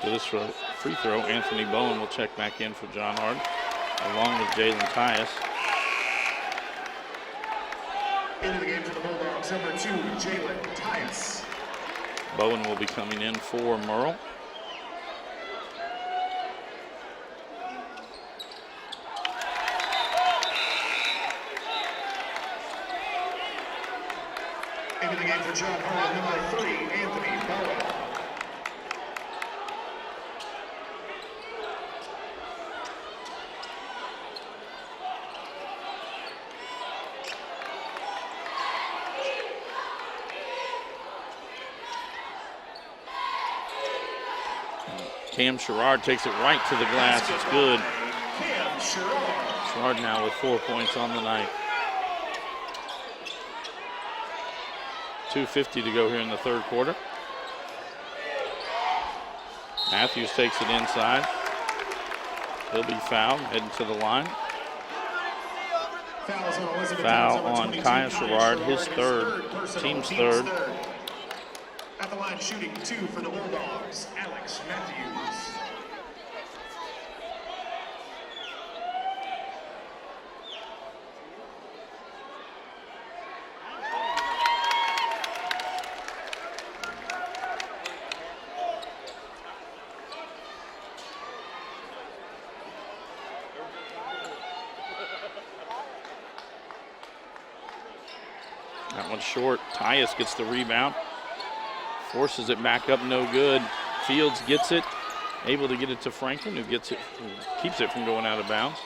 To this free throw, Anthony Bowen will check back in for John Hardin, along with Jalen Tyus. Into the game for the Bulldogs, number 2, Jalen Tyus. Bowen will be coming in for Merle. Into the game for John Hardin, number 3, Anthony Bowen. Cam Sherrard takes it right to the glass. It's good. Sherrard now with 4 points on the night. 2:50 to go here in the third quarter. Matthews takes it inside. He'll be fouled, heading to the line. Foul on Kyle Sherrard, his third, team's third. At the line, shooting two for the Bulldogs, Alex Matthews. That one's short. Tyus gets the rebound. Forces it back up, no good. Fields gets it, able to get it to Franklin, who gets it, keeps it from going out of bounds.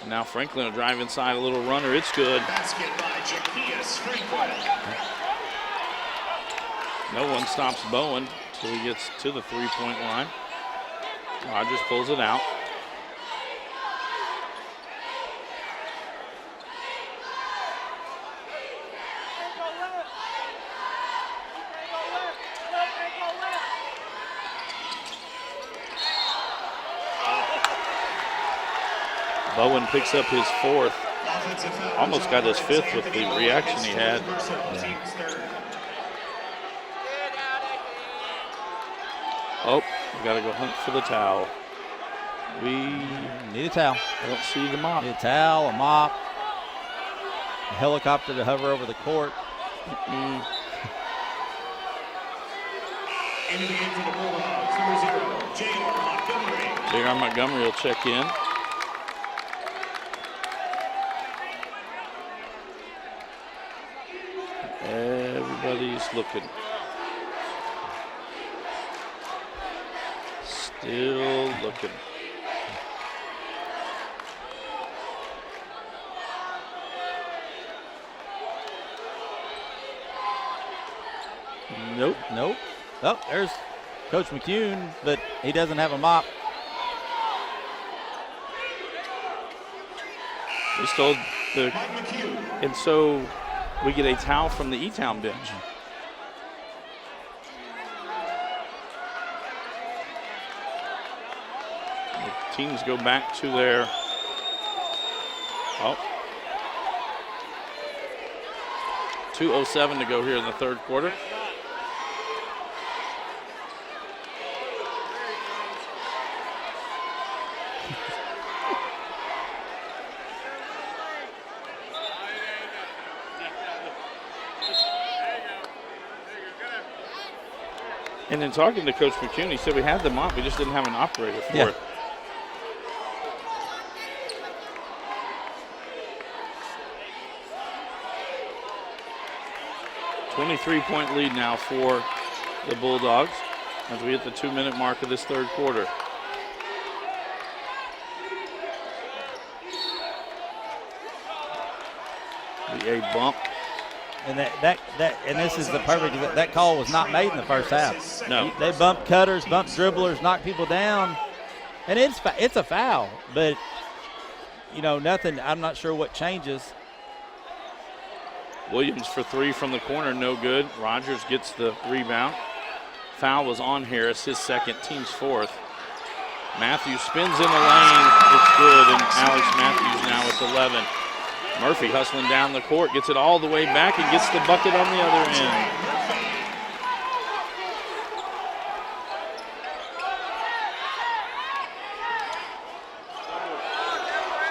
And now Franklin will drive inside, a little runner. It's good. Basket by Jaquias Franklin. No one stops Bowen until he gets to the three-point line. Rogers pulls it out. Bowen picks up his fourth. Almost got his fifth with the reaction he had. Oh, we got to go hunt for the towel. We need a towel. I don't see the mop. Need a towel, a mop, a helicopter to hover over the court. Into the game for the Bulldogs, number 0, J.R. Montgomery. J.R. Montgomery will check in. Everybody's looking. Still looking. Nope. Nope. Oh, there's Coach McCune, but he doesn't have a mop. He stole the, and so we get a towel from the E-Town bench. The teams go back to their, 2:07 to go here in the third quarter. And in talking to Coach McCune, he said we had the mop, we just didn't have an operator for it. 23-point lead now for the Bulldogs as we hit the 2-minute mark of this third quarter. A bump. And and this is the perfect, that call was not made in the first half. No. They bumped cutters, bumped dribblers, knocked people down. And it's a foul, but you know, nothing, I'm not sure what changes. Williams for three from the corner, no good. Rogers gets the rebound. Foul was on Harris, his second, team's fourth. Matthews spins in the lane, it's good, and Alex Matthews now with 11. Murphy hustling down the court, gets it all the way back and gets the bucket on the other end.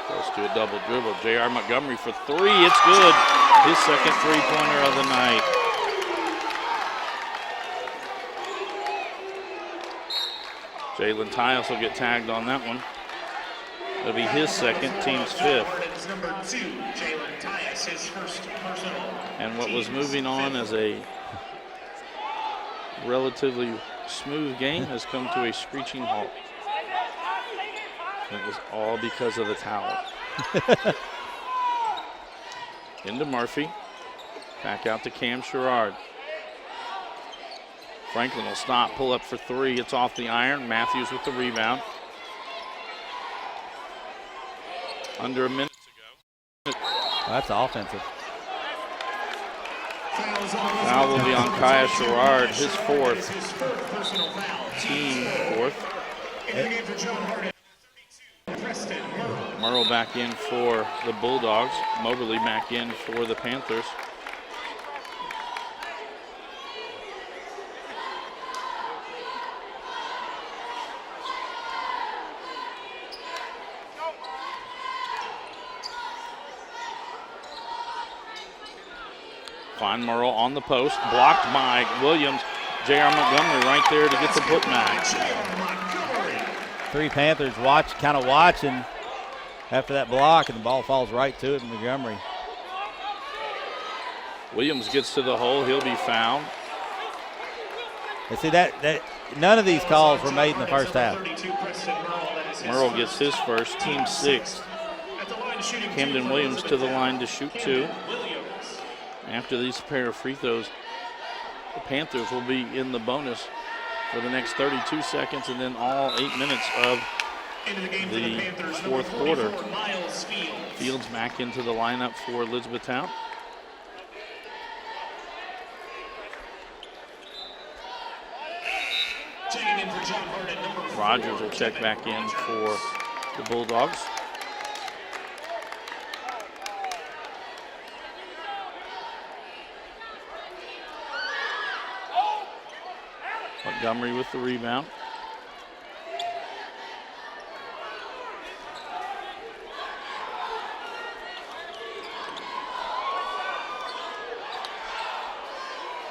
Goes to a double dribble. J.R. Montgomery for three, it's good. His second three-pointer of the night. Jalen Tyus will get tagged on that one. It'll be his second, team's fifth. And what was moving on as a relatively smooth game has come to a screeching halt. It was all because of the towel. Into Murphy. Back out to Cam Sherrard. Franklin will stop, pull up for three. It's off the iron. Matthews with the rebound. Under a minute to go. That's offensive. Foul will be on Kaya Sherrard, his fourth. Team fourth. Murrow back in for the Bulldogs. Moberly back in for the Panthers. Find Murrow on the post, blocked by Williams. J.R. Montgomery right there to get the putback. Three Panthers kind of watching after that block, and the ball falls right to it, Montgomery. Williams gets to the hole, he'll be fouled. And see that none of these calls were made in the first half. Murrow gets his first, team sixth. Camden Williams to the line to shoot two. After these pair of free throws, the Panthers will be in the bonus for the next 32 seconds and then all 8 minutes of the fourth quarter. Fields back into the lineup for Elizabethtown. Rogers will check back in for the Bulldogs. Montgomery with the rebound.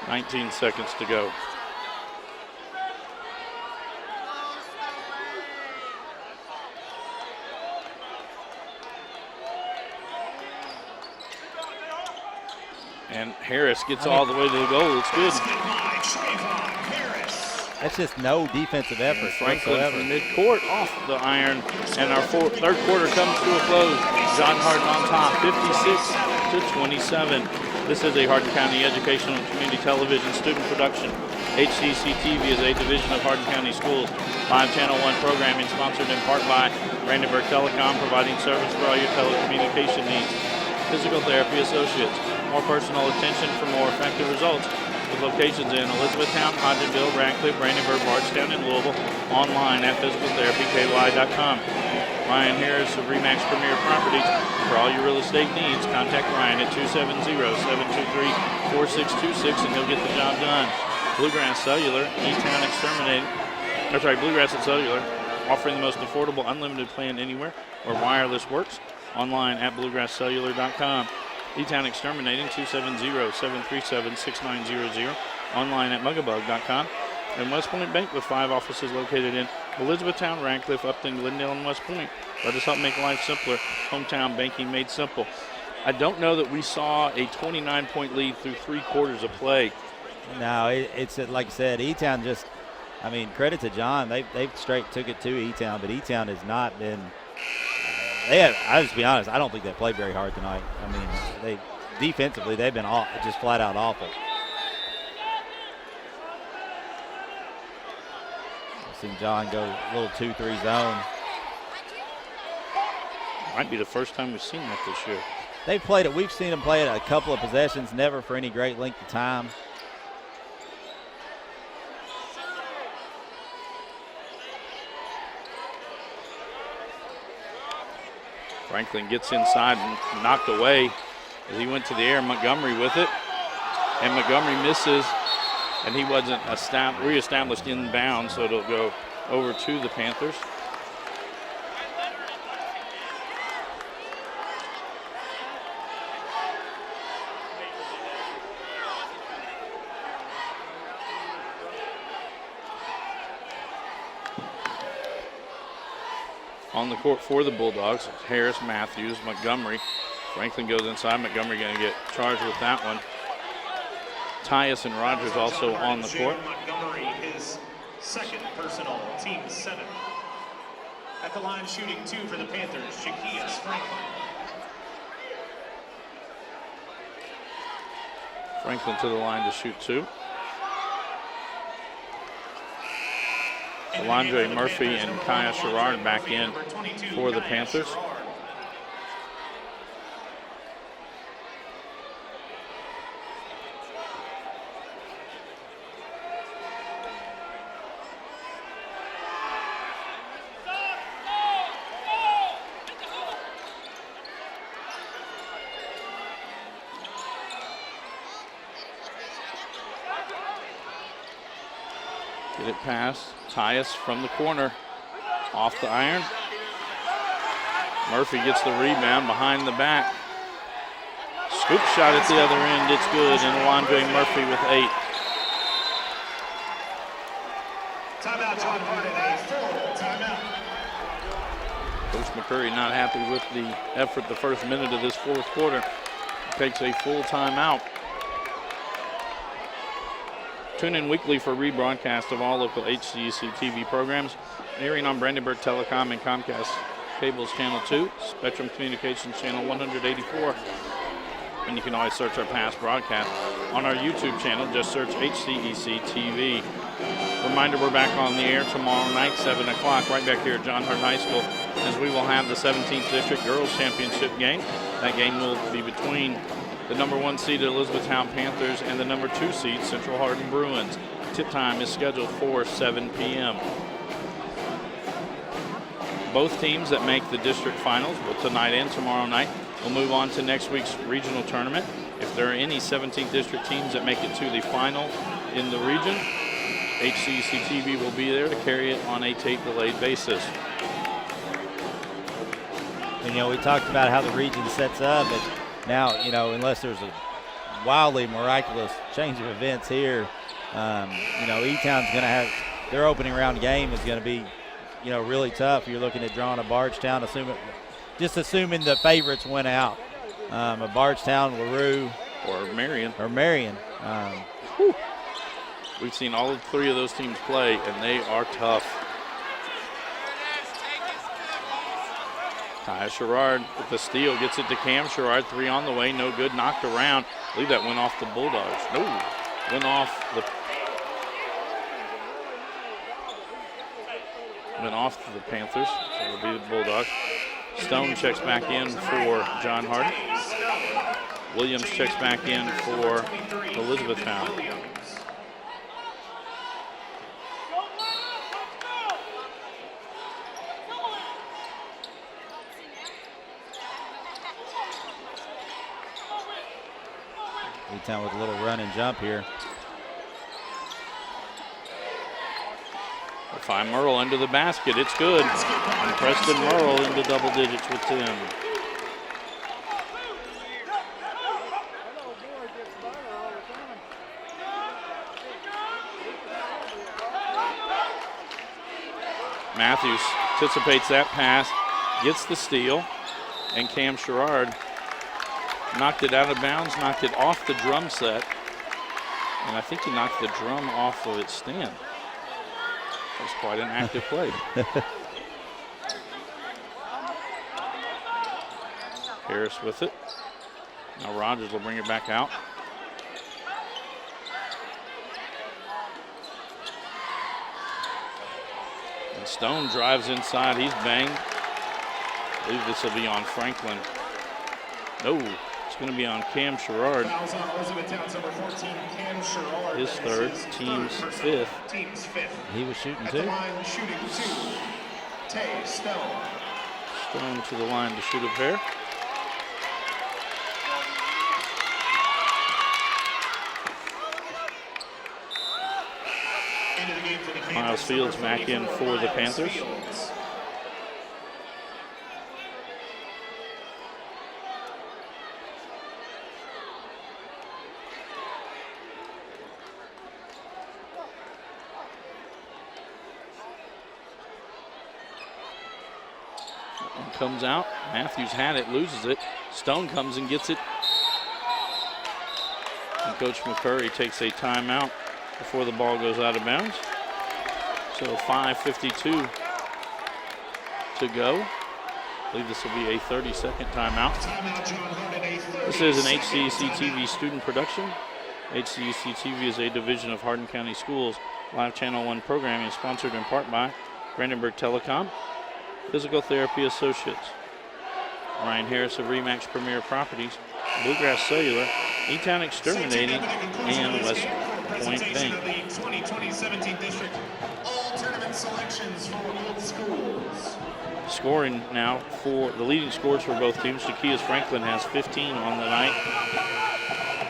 "19 seconds to go. And Harris gets all the way to the goal. It's good. That's just no defensive effort. Franklin from midcourt off the iron. And our third quarter comes to a close. John Hardin on top, 56-27. This is a Hardin County Educational and Community Television student production. HCEC-TV is a division of Hardin County Schools. Live Channel 1 programming sponsored in part by Brandenburg Telecom, providing service for all your telecommunication needs. Physical Therapy Associates, more personal attention for more effective results. With locations in Elizabethtown, Hodgenville, Radcliffe, Brandenburg, Bardstown, and Louisville. Online at physicaltherapyky.com. Ryan Harris of Remax Premier Properties. For all your real estate needs, contact Ryan at 270-723-4626 and he'll get the job done. Bluegrass Cellular, E-Town Exterminating. Bluegrass and Cellular, offering the most affordable unlimited plan anywhere where wireless works. Online at bluegrasscellular.com. E-Town Exterminating, 270-737-6900. Online at mugabug.com. And West Point Bank with 5 offices located in Elizabethtown, Radcliffe, Upton, Glendale, and West Point. Let us help make life simpler. Hometown banking made simple. I don't know that we saw a 29-point lead through 3 quarters of play. No, it's like I said, E-Town just, I mean, credit to John. They've straight took it to E-Town, but E-Town has not been. I'll just be honest, I don't think they played very hard tonight. I mean, defensively, they've been just flat out awful. I've seen John go a little 2-3 zone. Might be the first time we've seen that this year. They've played it. We've seen them play it a couple of possessions, never for any great length of time. Franklin gets inside and knocked away as he went to the air. Montgomery with it. And Montgomery misses, and he wasn't reestablished in bounds, so it'll go over to the Panthers. On the court for the Bulldogs, Harris, Matthews, Montgomery. Franklin goes inside. Montgomery going to get charged with that one. Tyus and Rogers also on the court. Montgomery, his second personal, team 7. At the line shooting 2 for the Panthers, Shaquias Franklin. Franklin to the line to shoot 2. Alondre Murphy and Kaya Sherrard back in for the Panthers. Get it past Tyus from the corner, off the iron. Murphy gets the rebound behind the back. Scoop shot at the other end, it's good, and Alondre Murphy with 8. Timeout, John Hardin, a full timeout. Coach McCurry not happy with the effort the first minute of this 4th quarter. Takes a full timeout. Tune in weekly for rebroadcast of all local HCEC-TV programs, airing on Brandenburg Telecom and Comcast Cable's Channel 2, Spectrum Communications Channel 184. And you can always search our past broadcast on our YouTube channel. Just search HCEC-TV. Reminder, we're back on the air tomorrow night, 7 o'clock, right back here at John Hart High School, as we will have the 17th District Girls Championship game. That game will be between the number 1 seeded Elizabethtown Panthers and the number 2 seed Central Hardin Bruins. Tip time is scheduled for 7 p.m. Both teams that make the district finals, well, tonight and tomorrow night, will move on to next week's regional tournament. If there are any 17th district teams that make it to the final in the region, HCEC-TV will be there to carry it on a tape-delayed basis. You know, we talked about how the region sets up, but now, you know, unless there's a wildly miraculous change of events here, you know, E-Town's going to have their opening round game is going to be, you know, really tough. You're looking at drawing a Bardstown, assuming the favorites went out. A Bardstown, LaRue, or Marion. We've seen all 3 of those teams play, and they are tough. Kaya Sherrard with the steal, gets it to Cam Sherrard, 3 on the way, no good, knocked around. believe that went off the Bulldogs. No, went off the Panthers. So it'll be the Bulldogs. Stone checks back in for John Hardin. Williams checks back in for Elizabethtown. E-Town with a little run and jump here. They'll find Merle under the basket. It's good. And Preston Merle into double digits with 10. Matthews anticipates that pass, gets the steal, and Cam Sherrard knocked it out of bounds, knocked it off the drum set, and I think he knocked the drum off of its stand. That was quite an active play. Harris with it. Now Rogers will bring it back out. And Stone drives inside. He's banged. I believe this will be on Franklin. No, it's going to be on Cam Sherrard. His third, team's fifth. He was shooting too. Stone to the line to shoot a pair. Miles Fields back in for the Panthers. One comes out. Matthews had it, loses it. Stone comes and gets it. And Coach McCurry takes a timeout before the ball goes out of bounds. So 5:52 to go. I believe this will be a 30-second timeout. This is an HCEC-TV student production. HCEC-TV is a division of Hardin County Schools. Live Channel 1 programming is sponsored in part by Brandenburg Telecom, Physical Therapy Associates, Ryan Harris of Remax Premier Properties, Bluegrass Cellular, E-Town Exterminating, and West Point Bank. 2017 district all tournament selections for both schools. Scoring now for the leading scores for both teams. Shaquias Franklin has 15 on the night,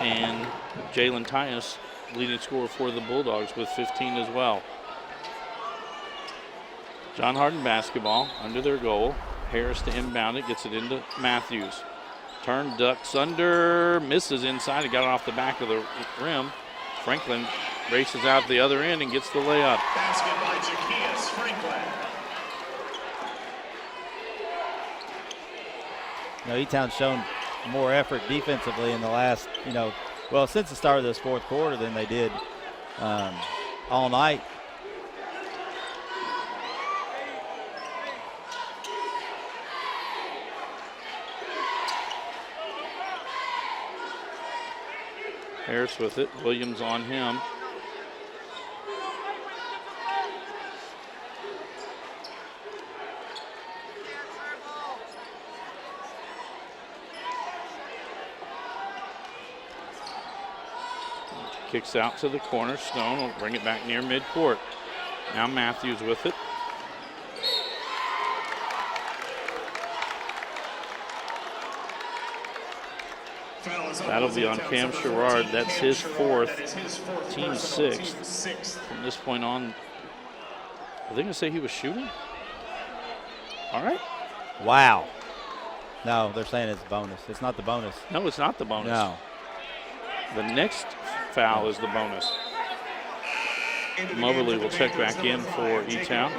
and Jalen Tyus, leading scorer for the Bulldogs, with 15 as well. John Hardin basketball under their goal. Harris to inbound it, gets it into Matthews. Turn, ducks under, misses inside, and got it off the back of the rim. Franklin races out the other end and gets the layup. Basket by Shaquias Franklin. E-Town's shown more effort defensively in the last, well, since the start of this fourth quarter than they did all night. Harris with it. Williams on him. Kicks out to the corner. Stone will bring it back near midcourt. Now Matthews with it. That'll be on Cam Sherrard. That's his fourth, team sixth. From this point on, are they going to say he was shooting? All right. Wow. No, they're saying it's a bonus. It's not the bonus. No, it's not the bonus. No. The next foul is the bonus. Moberly will check back in for E-Town.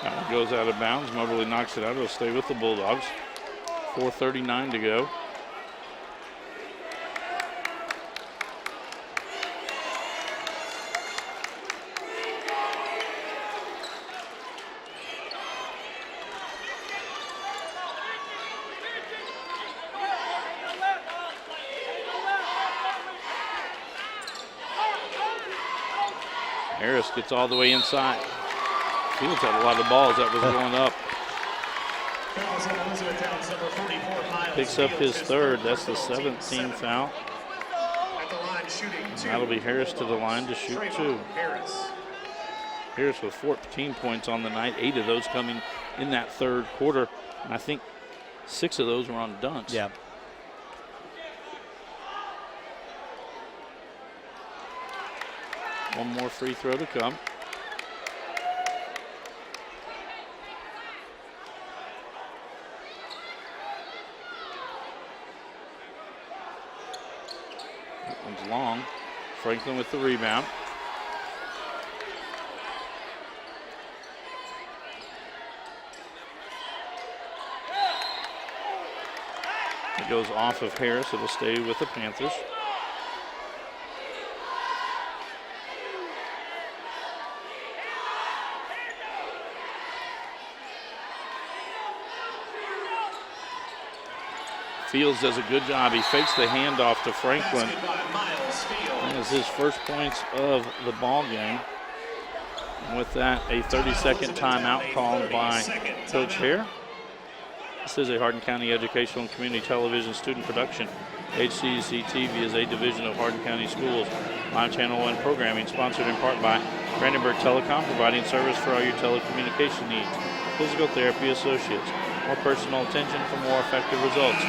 That one goes out of bounds. Moberly knocks it out. It'll stay with the Bulldogs. 4:39 to go. Harris gets all the way inside. Fields had a lot of balls that was going up. Picks up his third. That's the 7th team foul. That'll be Harris to the line to shoot 2. Harris with 14 points on the night, 8 of those coming in that third quarter. And I think 6 of those were on dunks. Yeah. One more free throw to come. That one's long. Franklin with the rebound. It goes off of Harris. It'll stay with the Panthers. Fields does a good job. He fakes the handoff to Franklin. That is his first points of the ball game. And with that, a 30-second timeout called by Coach Hare. This is a Hardin County Educational and Community Television student production. HCEC-TV is a division of Hardin County Schools. Live Channel 1 programming sponsored in part by Brandenburg Telecom, providing service for all your telecommunication needs. Physical Therapy Associates. More personal attention for more effective results.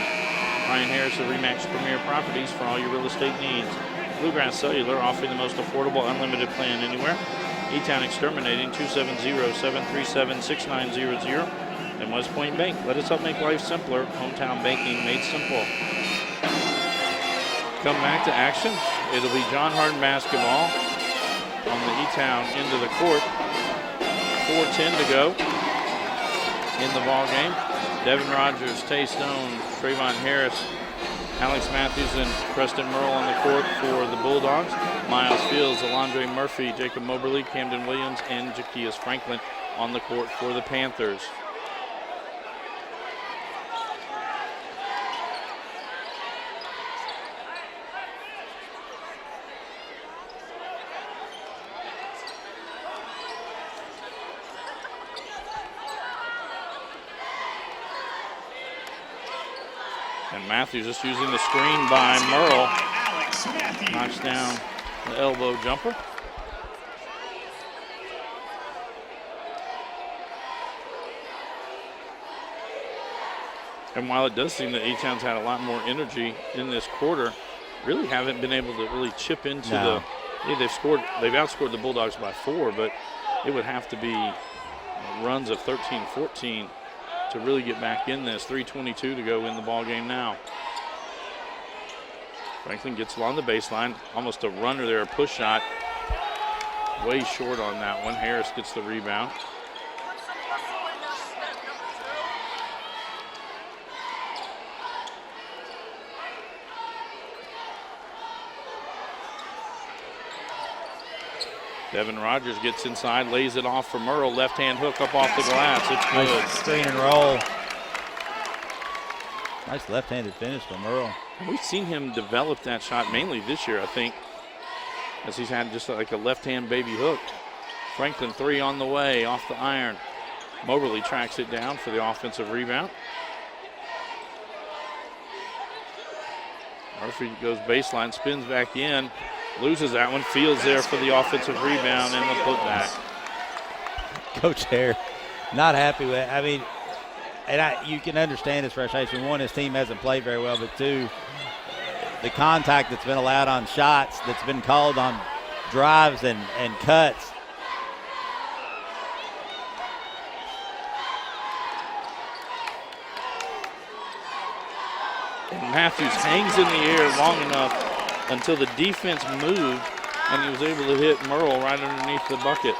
Ryan Harris of RE/MAX Premier Properties for all your real estate needs. Bluegrass Cellular offering the most affordable unlimited plan anywhere. E-Town Exterminating 270-737-6900. And West Point Bank. Let us help make life simpler. Hometown banking made simple. Come back to action. It'll be John Hardin basketball on the E-Town end of the court. 4:10 to go in the ball game. Devin Rogers, Tay Stone, Trayvon Harris, Alex Matthews, and Preston Merle on the court for the Bulldogs. Miles Fields, Alondre Murphy, Jacob Moberly, Camden Williams, and Jaquias Franklin on the court for the Panthers. And Matthews just using the screen by Merle. Knocks down the elbow jumper. And while it does seem that E-Town's had a lot more energy in this quarter, really haven't been able to really chip into the. Yeah, they've outscored the Bulldogs by 4, but it would have to be runs of 13-14 to really get back in this. 3:22 to go in the ball game now. Franklin gets along the baseline, almost a runner there, a push shot. Way short on that one. Harris gets the rebound. Devin Rogers gets inside, lays it off for Merle. Left-hand hook up off the glass. It's good. Nice screen and roll. Nice left-handed finish from Merle. We've seen him develop that shot mainly this year, I think, as he's had just like a left-hand baby hook. Franklin 3 on the way, off the iron. Moberly tracks it down for the offensive rebound. Murphy goes baseline, spins back in. Loses that one. Fields there for the offensive rebound and the putback. Coach Hare not happy with it. I mean, and you can understand his frustration. One, his team hasn't played very well, but two, the contact that's been allowed on shots, that's been called on drives and cuts. And Matthews hangs in the air long enough until the defense moved and he was able to hit Merle right underneath the bucket.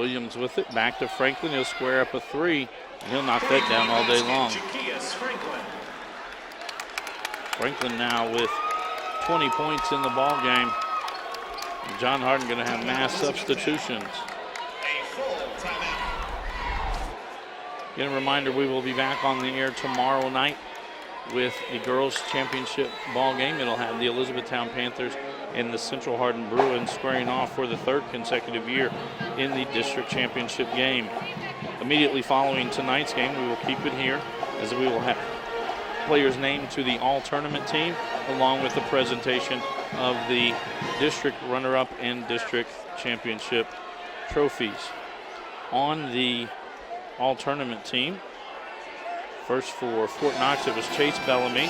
Williams with it. Back to Franklin. He'll square up a three, and he'll knock that down all day long. Franklin now with 20 points in the ball game. And John Hardin going to have mass substitutions. Again, a reminder, we will be back on the air tomorrow night with a girls' championship ball game. It'll have the Elizabethtown Panthers and the Central Hardin Bruins squaring off for the third consecutive year in the district championship game. Immediately following tonight's game, we will keep it here as we will have players named to the all-tournament team along with the presentation of the district runner-up and district championship trophies. On the all-tournament team, first for Fort Knox, it was Chase Bellamy.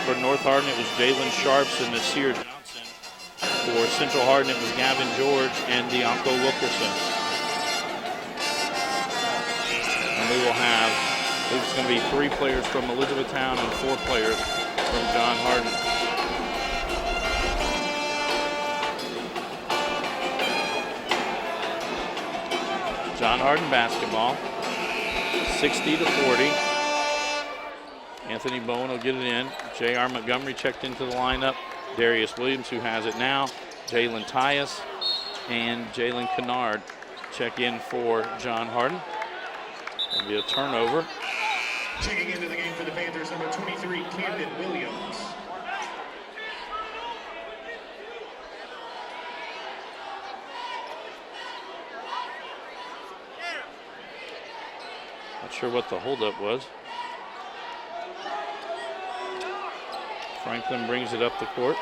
For North Hardin, it was Jalen Sharps and Nasir Johnson. For Central Hardin, it was Gavin George and Deonko Wilkerson. And we will have, I think it's going to be 3 players from Elizabethtown and 4 players from John Hardin. John Hardin basketball, 60-40. Anthony Bowen will get it in. J.R. Montgomery checked into the lineup. Darius Williams, who has it now. Jalen Tyus and Jalen Kennard check in for John Hardin. There'll be a turnover. Checking into the game for the Panthers, number 23, Camden Williams. Not sure what the holdup was. Franklin brings it up the court.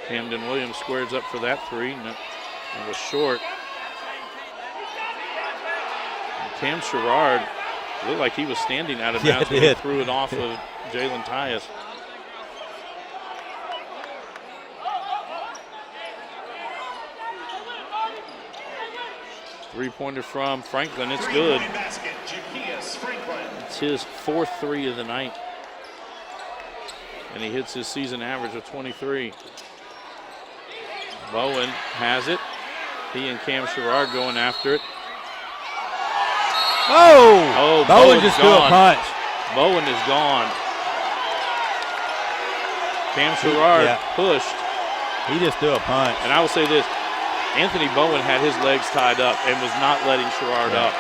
Camden Williams squares up for that three. No, it was short. And Cam Sherrard looked like he was standing out of bounds when he threw it off of Jalen Tyus. Three-pointer from Franklin. It's good. It's his 4th three of the night. And he hits his season average of 23. Bowen has it. He and Cam Sherrard going after it. Oh, Bowen just threw a punch. Bowen is gone. Cam Sherrard pushed. He just threw a punch. And I will say this. Anthony Bowen had his legs tied up and was not letting Sherrard up.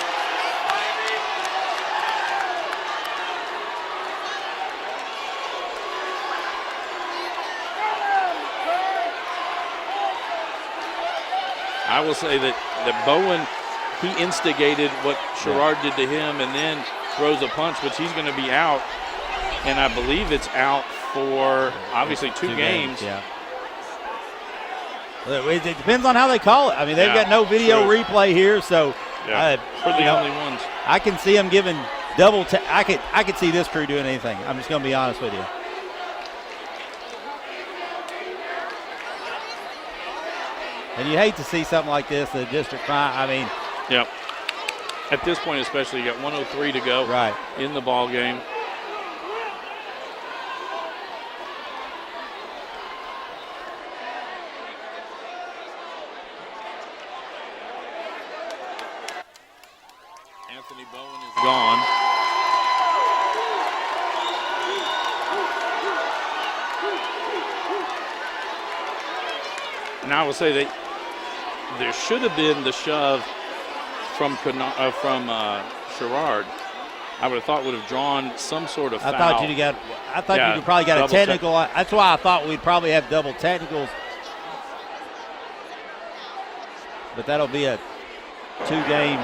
I will say that Bowen, he instigated what Sherrard did to him and then throws a punch, which he's going to be out. And I believe it's out for obviously two games. Yeah. It depends on how they call it. I mean, they've got no video replay here, so we're the only ones. I can see them giving double. I could see this crew doing anything. I'm just going to be honest with you. And you hate to see something like this, the district final. I mean, at this point, especially, you got 1:03 to go in the ball game. Anthony Bowen is gone. And I will say that there should have been the shove from Sherrard. I would have thought would have drawn some sort of foul. I thought you could probably got a technical. That's why I thought we'd probably have double technicals. But that'll be a 2-game.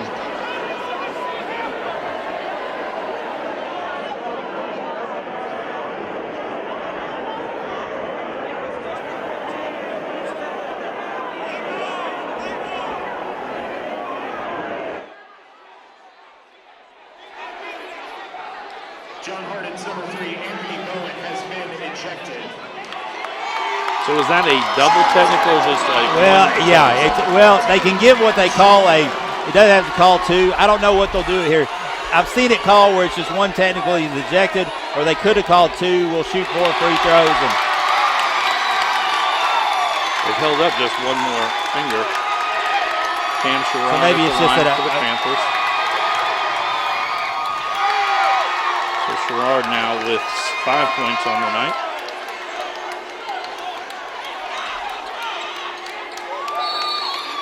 John Hardin's number 3, Anthony Bowen, has been ejected. So is that a double technical? Or just like they can give what they call a. It doesn't have to call 2. I don't know what they'll do here. I've seen it called where it's just one technical, he's ejected, or they could have called 2. We'll shoot 4 free throws. And They've held up just one more finger. Cam Sherrod So maybe it's just for the that Panthers. So Sherrod now with 5 points on the night.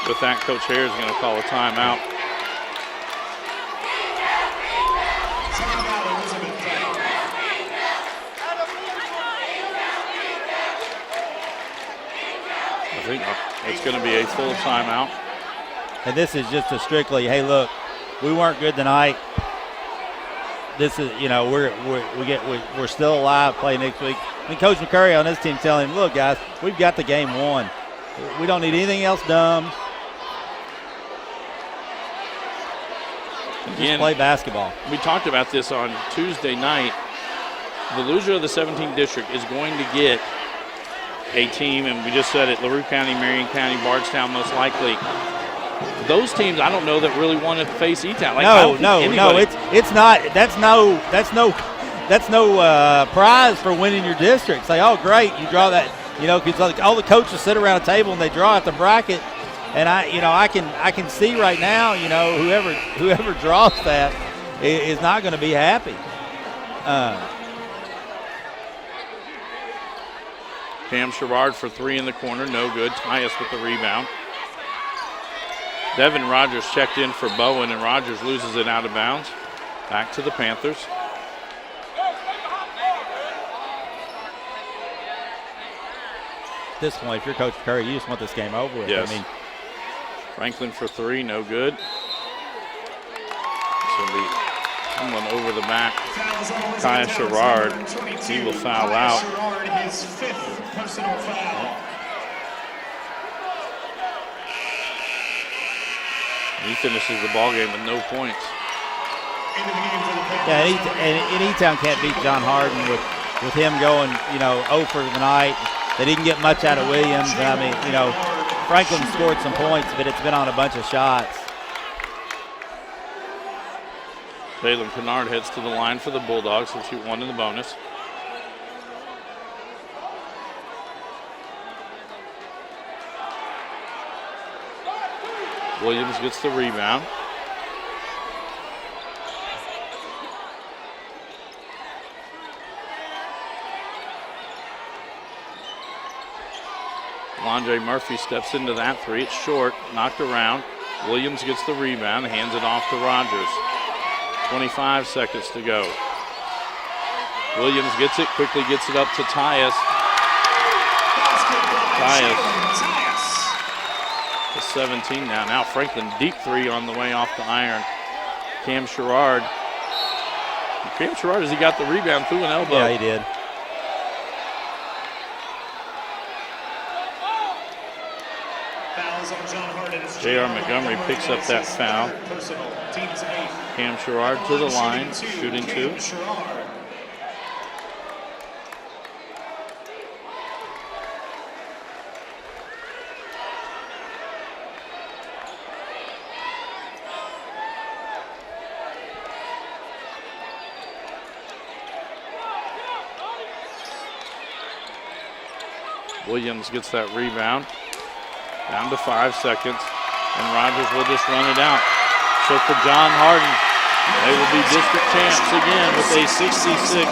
With that, Coach Hare is going to call a timeout. I think it's going to be a full timeout. And this is just a strictly, hey, look, we weren't good tonight. This is, you know, we're still alive. Play next week. And Coach McCurry on his team telling him, look, guys, we've got the game won. We don't need anything else done. Just play basketball. We talked about this on Tuesday night. The loser of the 17th district is going to get a team, and we just said it, LaRue County, Marion County, Bardstown most likely. Those teams, I don't know that really want to face E-Town. Like, no. It's not. That's no prize for winning your district. Say, oh, great, you draw that. You know, because like all the coaches sit around a table and they draw out the bracket. And I can see right now, you know, whoever draws that is not going to be happy. Cam Sherrod for three in the corner, no good. Tyus with the rebound. Devin Rogers checked in for Bowen, and Rogers loses it out of bounds. Back to the Panthers. At this point, if you're Coach Curry, you just want this game over with. Yes. I mean, Franklin for three, no good. So someone over the back. Kaya Sherrod, he will foul out. His fifth personal foul. He finishes the ball game with no points. Yeah, and E-Town can't beat John Hardin with him going, you know, 0 for the night. They didn't get much out of Williams. And I mean, you know, Franklin scored some points, but it's been on a bunch of shots. Jalen Kennard heads to the line for the Bulldogs. He'll shoot one in the bonus. Williams gets the rebound. Londre Murphy steps into that three. It's short, knocked around. Williams gets the rebound, hands it off to Rogers. 25 seconds to go. Williams gets it, quickly gets it up to Tyus. Tyus is 17 now. Now Franklin deep three on the way off the iron. Cam Sherrod. Has he got the rebound through an elbow? Yeah, he did. J.R. Montgomery picks up that foul. Cam Sherrod to the line, shooting two. Williams gets that rebound. Down to 5 seconds. And Rogers will just run it out. So for John Hardin, they will be district champs again with a 66-45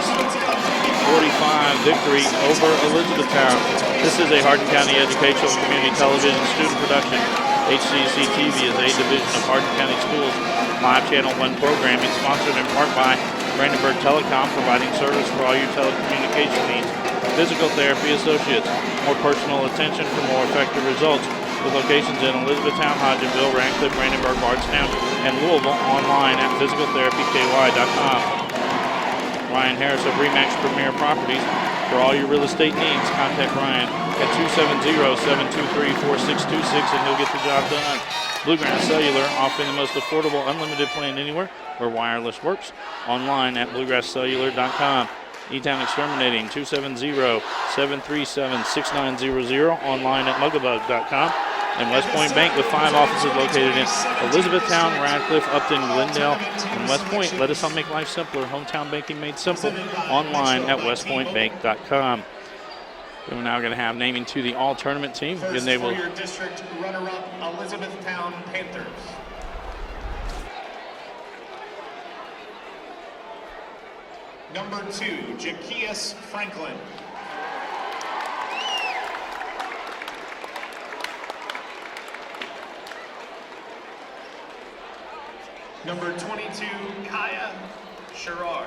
victory over Elizabethtown. This is a Hardin County Educational Community Television student production. HCEC-TV is a division of Hardin County Schools live Channel 1 programming, sponsored in part by Brandenburg Telecom, providing service for all your telecommunication needs. Physical Therapy Associates, more personal attention for more effective results. With locations in Elizabethtown, Hodgenville, Radcliffe, Brandenburg, Bardstown, and Louisville, online at physicaltherapyky.com. Ryan Harris of Remax Premier Properties. For all your real estate needs, contact Ryan at 270-723-4626 and he'll get the job done. Bluegrass Cellular, offering the most affordable unlimited plan anywhere where wireless works. Online at bluegrasscellular.com. E-Town Exterminating, 270-737-6900. Online at mugabug.com. And West Point Bank with 5 offices located in Elizabethtown, Radcliffe, Upton, Glendale, and West Point. Let us help make life simpler. Hometown banking made simple. Online at westpointbank.com. We're now going to have naming to the all-tournament team. First They will for your district runner-up, Elizabethtown Panthers. Number 2, Jaquias Franklin. Number 22, Kaya Sherrard.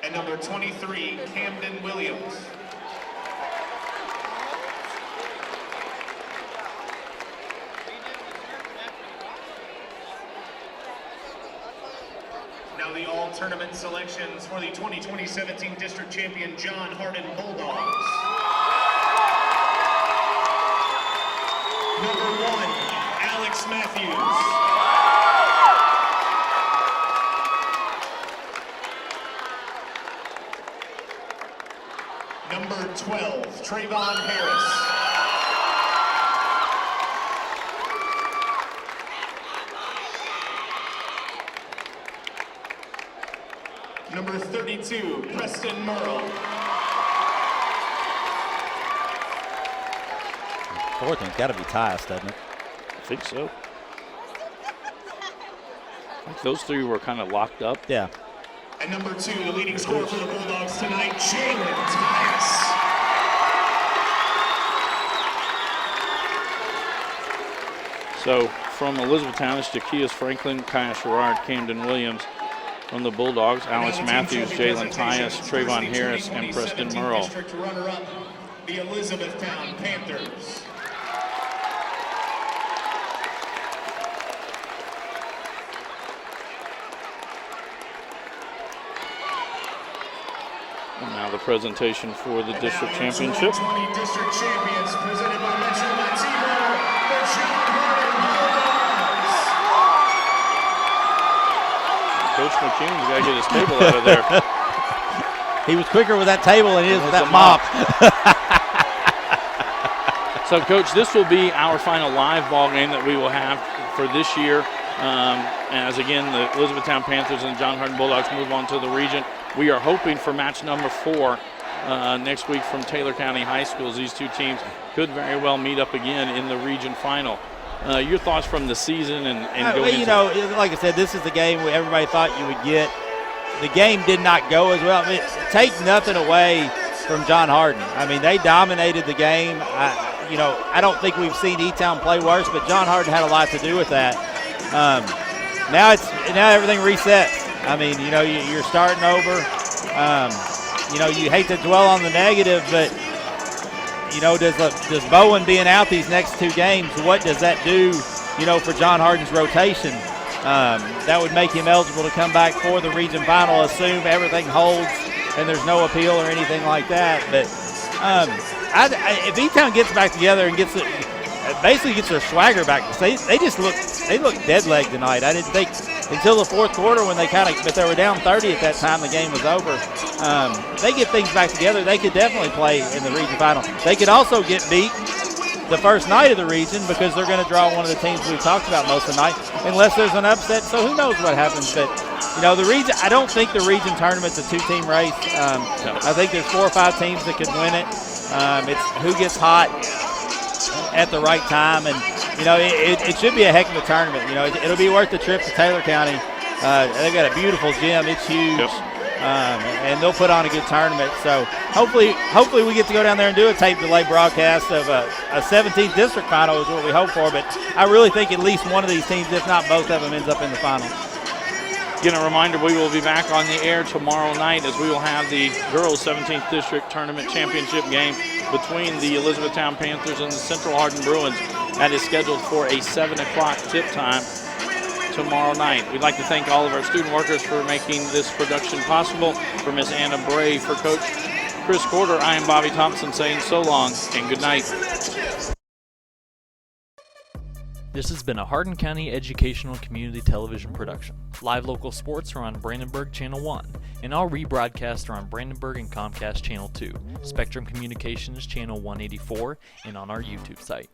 And number 23, Camden Williams. Now the all-tournament selections for the 2020-17 district champion John Hardin Bulldogs. Number 1, Alex Matthews. Number 12, Trayvon Harris. Number 32, Preston Merle. Fourth one's got to be Tyus, doesn't it? I think so. I think those three were kind of locked up. Yeah. And number 2, the leading scorer for the Bulldogs tonight, Jalen Tyus. So from Elizabethtown, it's Jaquias Franklin, Kaya Sherrard, Camden Williams. From the Bulldogs, Alex Matthews, Jalen Tyus, Trayvon Harris, and Preston Merle. District runner-up, the Elizabethtown Panthers. And now the presentation for the district championship. 2020 district champions presented by Metro Latino, the John Hardin Bulldogs. Coach McCune's got to get his table out of there. He was quicker with that table than he is with that mop. So, Coach, this will be our final live ball game that we will have for this year. As again, the Elizabethtown Panthers and the John Hardin Bulldogs move on to the region. We are hoping for match number 4 next week from Taylor County High Schools. These two teams could very well meet up again in the region final. Your thoughts from the season and going into... You know, like I said, this is the game everybody thought you would get. The game did not go as well. I mean, take nothing away from John Hardin. I mean, they dominated the game. I don't think we've seen E-Town play worse, but John Hardin had a lot to do with that. Now everything resets. I mean, you're starting over. You hate to dwell on the negative, but does Bowen being out these next 2 games, what does that do, for John Hardin's rotation? That would make him eligible to come back for the region final, assume everything holds and there's no appeal or anything like that. But if E-Town gets back together and basically gets their swagger back, they look dead leg tonight. I didn't think until the fourth quarter when but they were down 30 at that time the game was over. They get things back together, they could definitely play in the region final. They could also get beat the first night of the region because they're going to draw one of the teams we've talked about most of the night, unless there's an upset. So who knows what happens? But the region, I don't think the region tournament's a 2-team race. I think there's 4 or 5 teams that could win it. It's who gets hot at the right time, and it should be a heck of a tournament. It'll be worth the trip to Taylor County. They've got a beautiful gym. It's huge. Yep. And they'll put on a good tournament. So hopefully we get to go down there and do a tape delay broadcast of a 17th district final is what we hope for. But I really think at least one of these teams, if not both of them, ends up in the final. Again, a reminder, we will be back on the air tomorrow night as we will have the girls 17th district tournament championship game between the Elizabethtown Panthers and the Central Hardin Bruins. That is scheduled for a 7 o'clock tip time tomorrow night. We'd like to thank all of our student workers for making this production possible. For Miss Anna Bray, for Coach Chris Corder, I am Bobby Thompson saying so long and good night. This has been a Hardin County Educational Community Television production. Live local sports are on Brandenburg Channel 1, and all rebroadcasts are on Brandenburg and Comcast Channel 2, Spectrum Communications Channel 184, and on our YouTube site.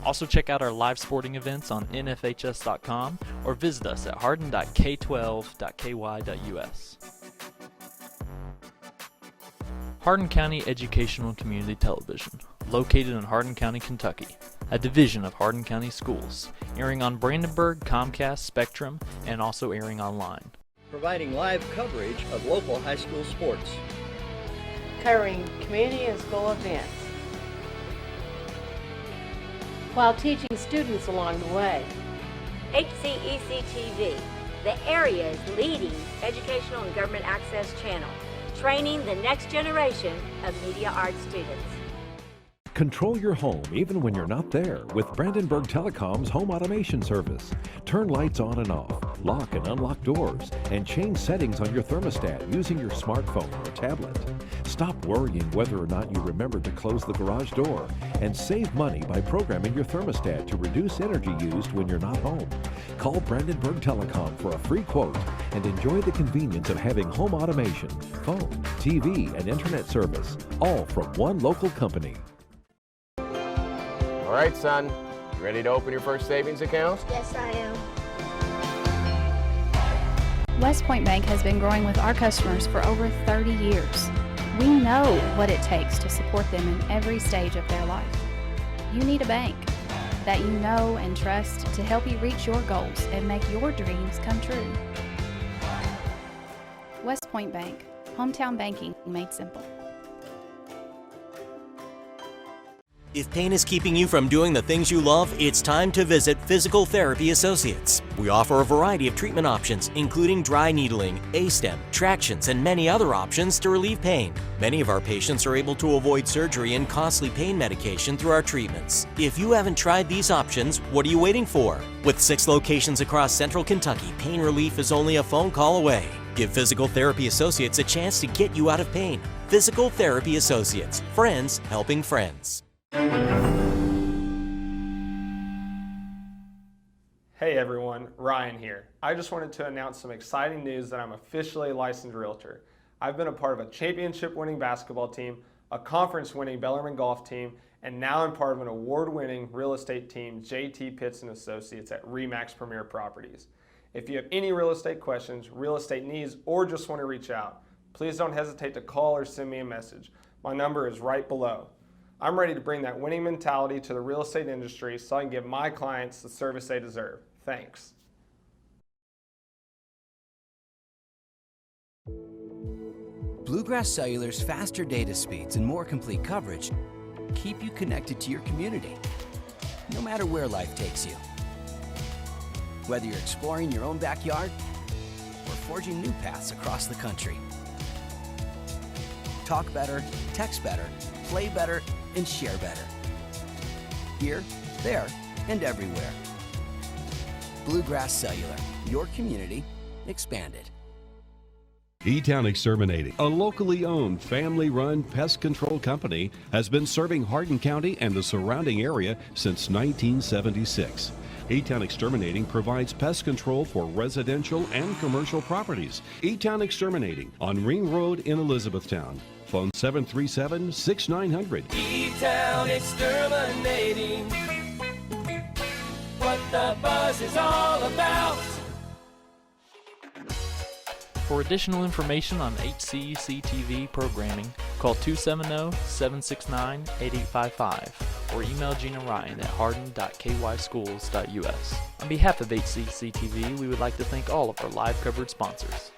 Also check out our live sporting events on nfhs.com or visit us at hardin.k12.ky.us. Hardin County Educational Community Television, located in Hardin County, Kentucky, a division of Hardin County Schools, airing on Brandenburg, Comcast, Spectrum, and also airing online. Providing live coverage of local high school sports. Covering community and school events, while teaching students along the way. HCEC-TV, the area's leading educational and government access channel, training the next generation of media arts students. Control your home even when you're not there with Brandenburg Telecom's home automation service. Turn lights on and off, lock and unlock doors, and change settings on your thermostat using your smartphone or tablet. Stop worrying whether or not you remembered to close the garage door, and save money by programming your thermostat to reduce energy used when you're not home. Call Brandenburg Telecom for a free quote and enjoy the convenience of having home automation, phone, TV, and internet service, all from one local company. All right, son, you ready to open your first savings account? Yes, I am. West Point Bank has been growing with our customers for over 30 years. We know what it takes to support them in every stage of their life. You need a bank that you know and trust to help you reach your goals and make your dreams come true. West Point Bank, hometown banking made simple. If pain is keeping you from doing the things you love, it's time to visit Physical Therapy Associates. We offer a variety of treatment options, including dry needling, A-stem, tractions, and many other options to relieve pain. Many of our patients are able to avoid surgery and costly pain medication through our treatments. If you haven't tried these options, what are you waiting for? With 6 locations across central Kentucky, pain relief is only a phone call away. Give Physical Therapy Associates a chance to get you out of pain. Physical Therapy Associates, friends helping friends. Hey everyone, Ryan here. I just wanted to announce some exciting news that I'm officially a licensed realtor. I've been a part of a championship-winning basketball team, a conference-winning Bellarmine golf team, and now I'm part of an award-winning real estate team, JT Pitts & Associates at RE/MAX Premier Properties. If you have any real estate questions, real estate needs, or just want to reach out, please don't hesitate to call or send me a message. My number is right below. I'm ready to bring that winning mentality to the real estate industry so I can give my clients the service they deserve. Thanks. Bluegrass Cellular's faster data speeds and more complete coverage keep you connected to your community, no matter where life takes you. Whether you're exploring your own backyard or forging new paths across the country. Talk better, text better, play better, and share better. Here, there, and everywhere. Bluegrass Cellular, your community expanded. E-Town Exterminating, a locally owned, family-run pest control company, has been serving Hardin County and the surrounding area since 1976. E-Town Exterminating provides pest control for residential and commercial properties. E-Town Exterminating on Ring Road in Elizabethtown. Phone 737-6900. E-Town Exterminating. What the buzz is all about. For additional information on HCEC-TV programming, call 270-769-8855 or email Gina Ryan at hardin.kyschools.us. On behalf of HCEC-TV, we would like to thank all of our live coverage sponsors.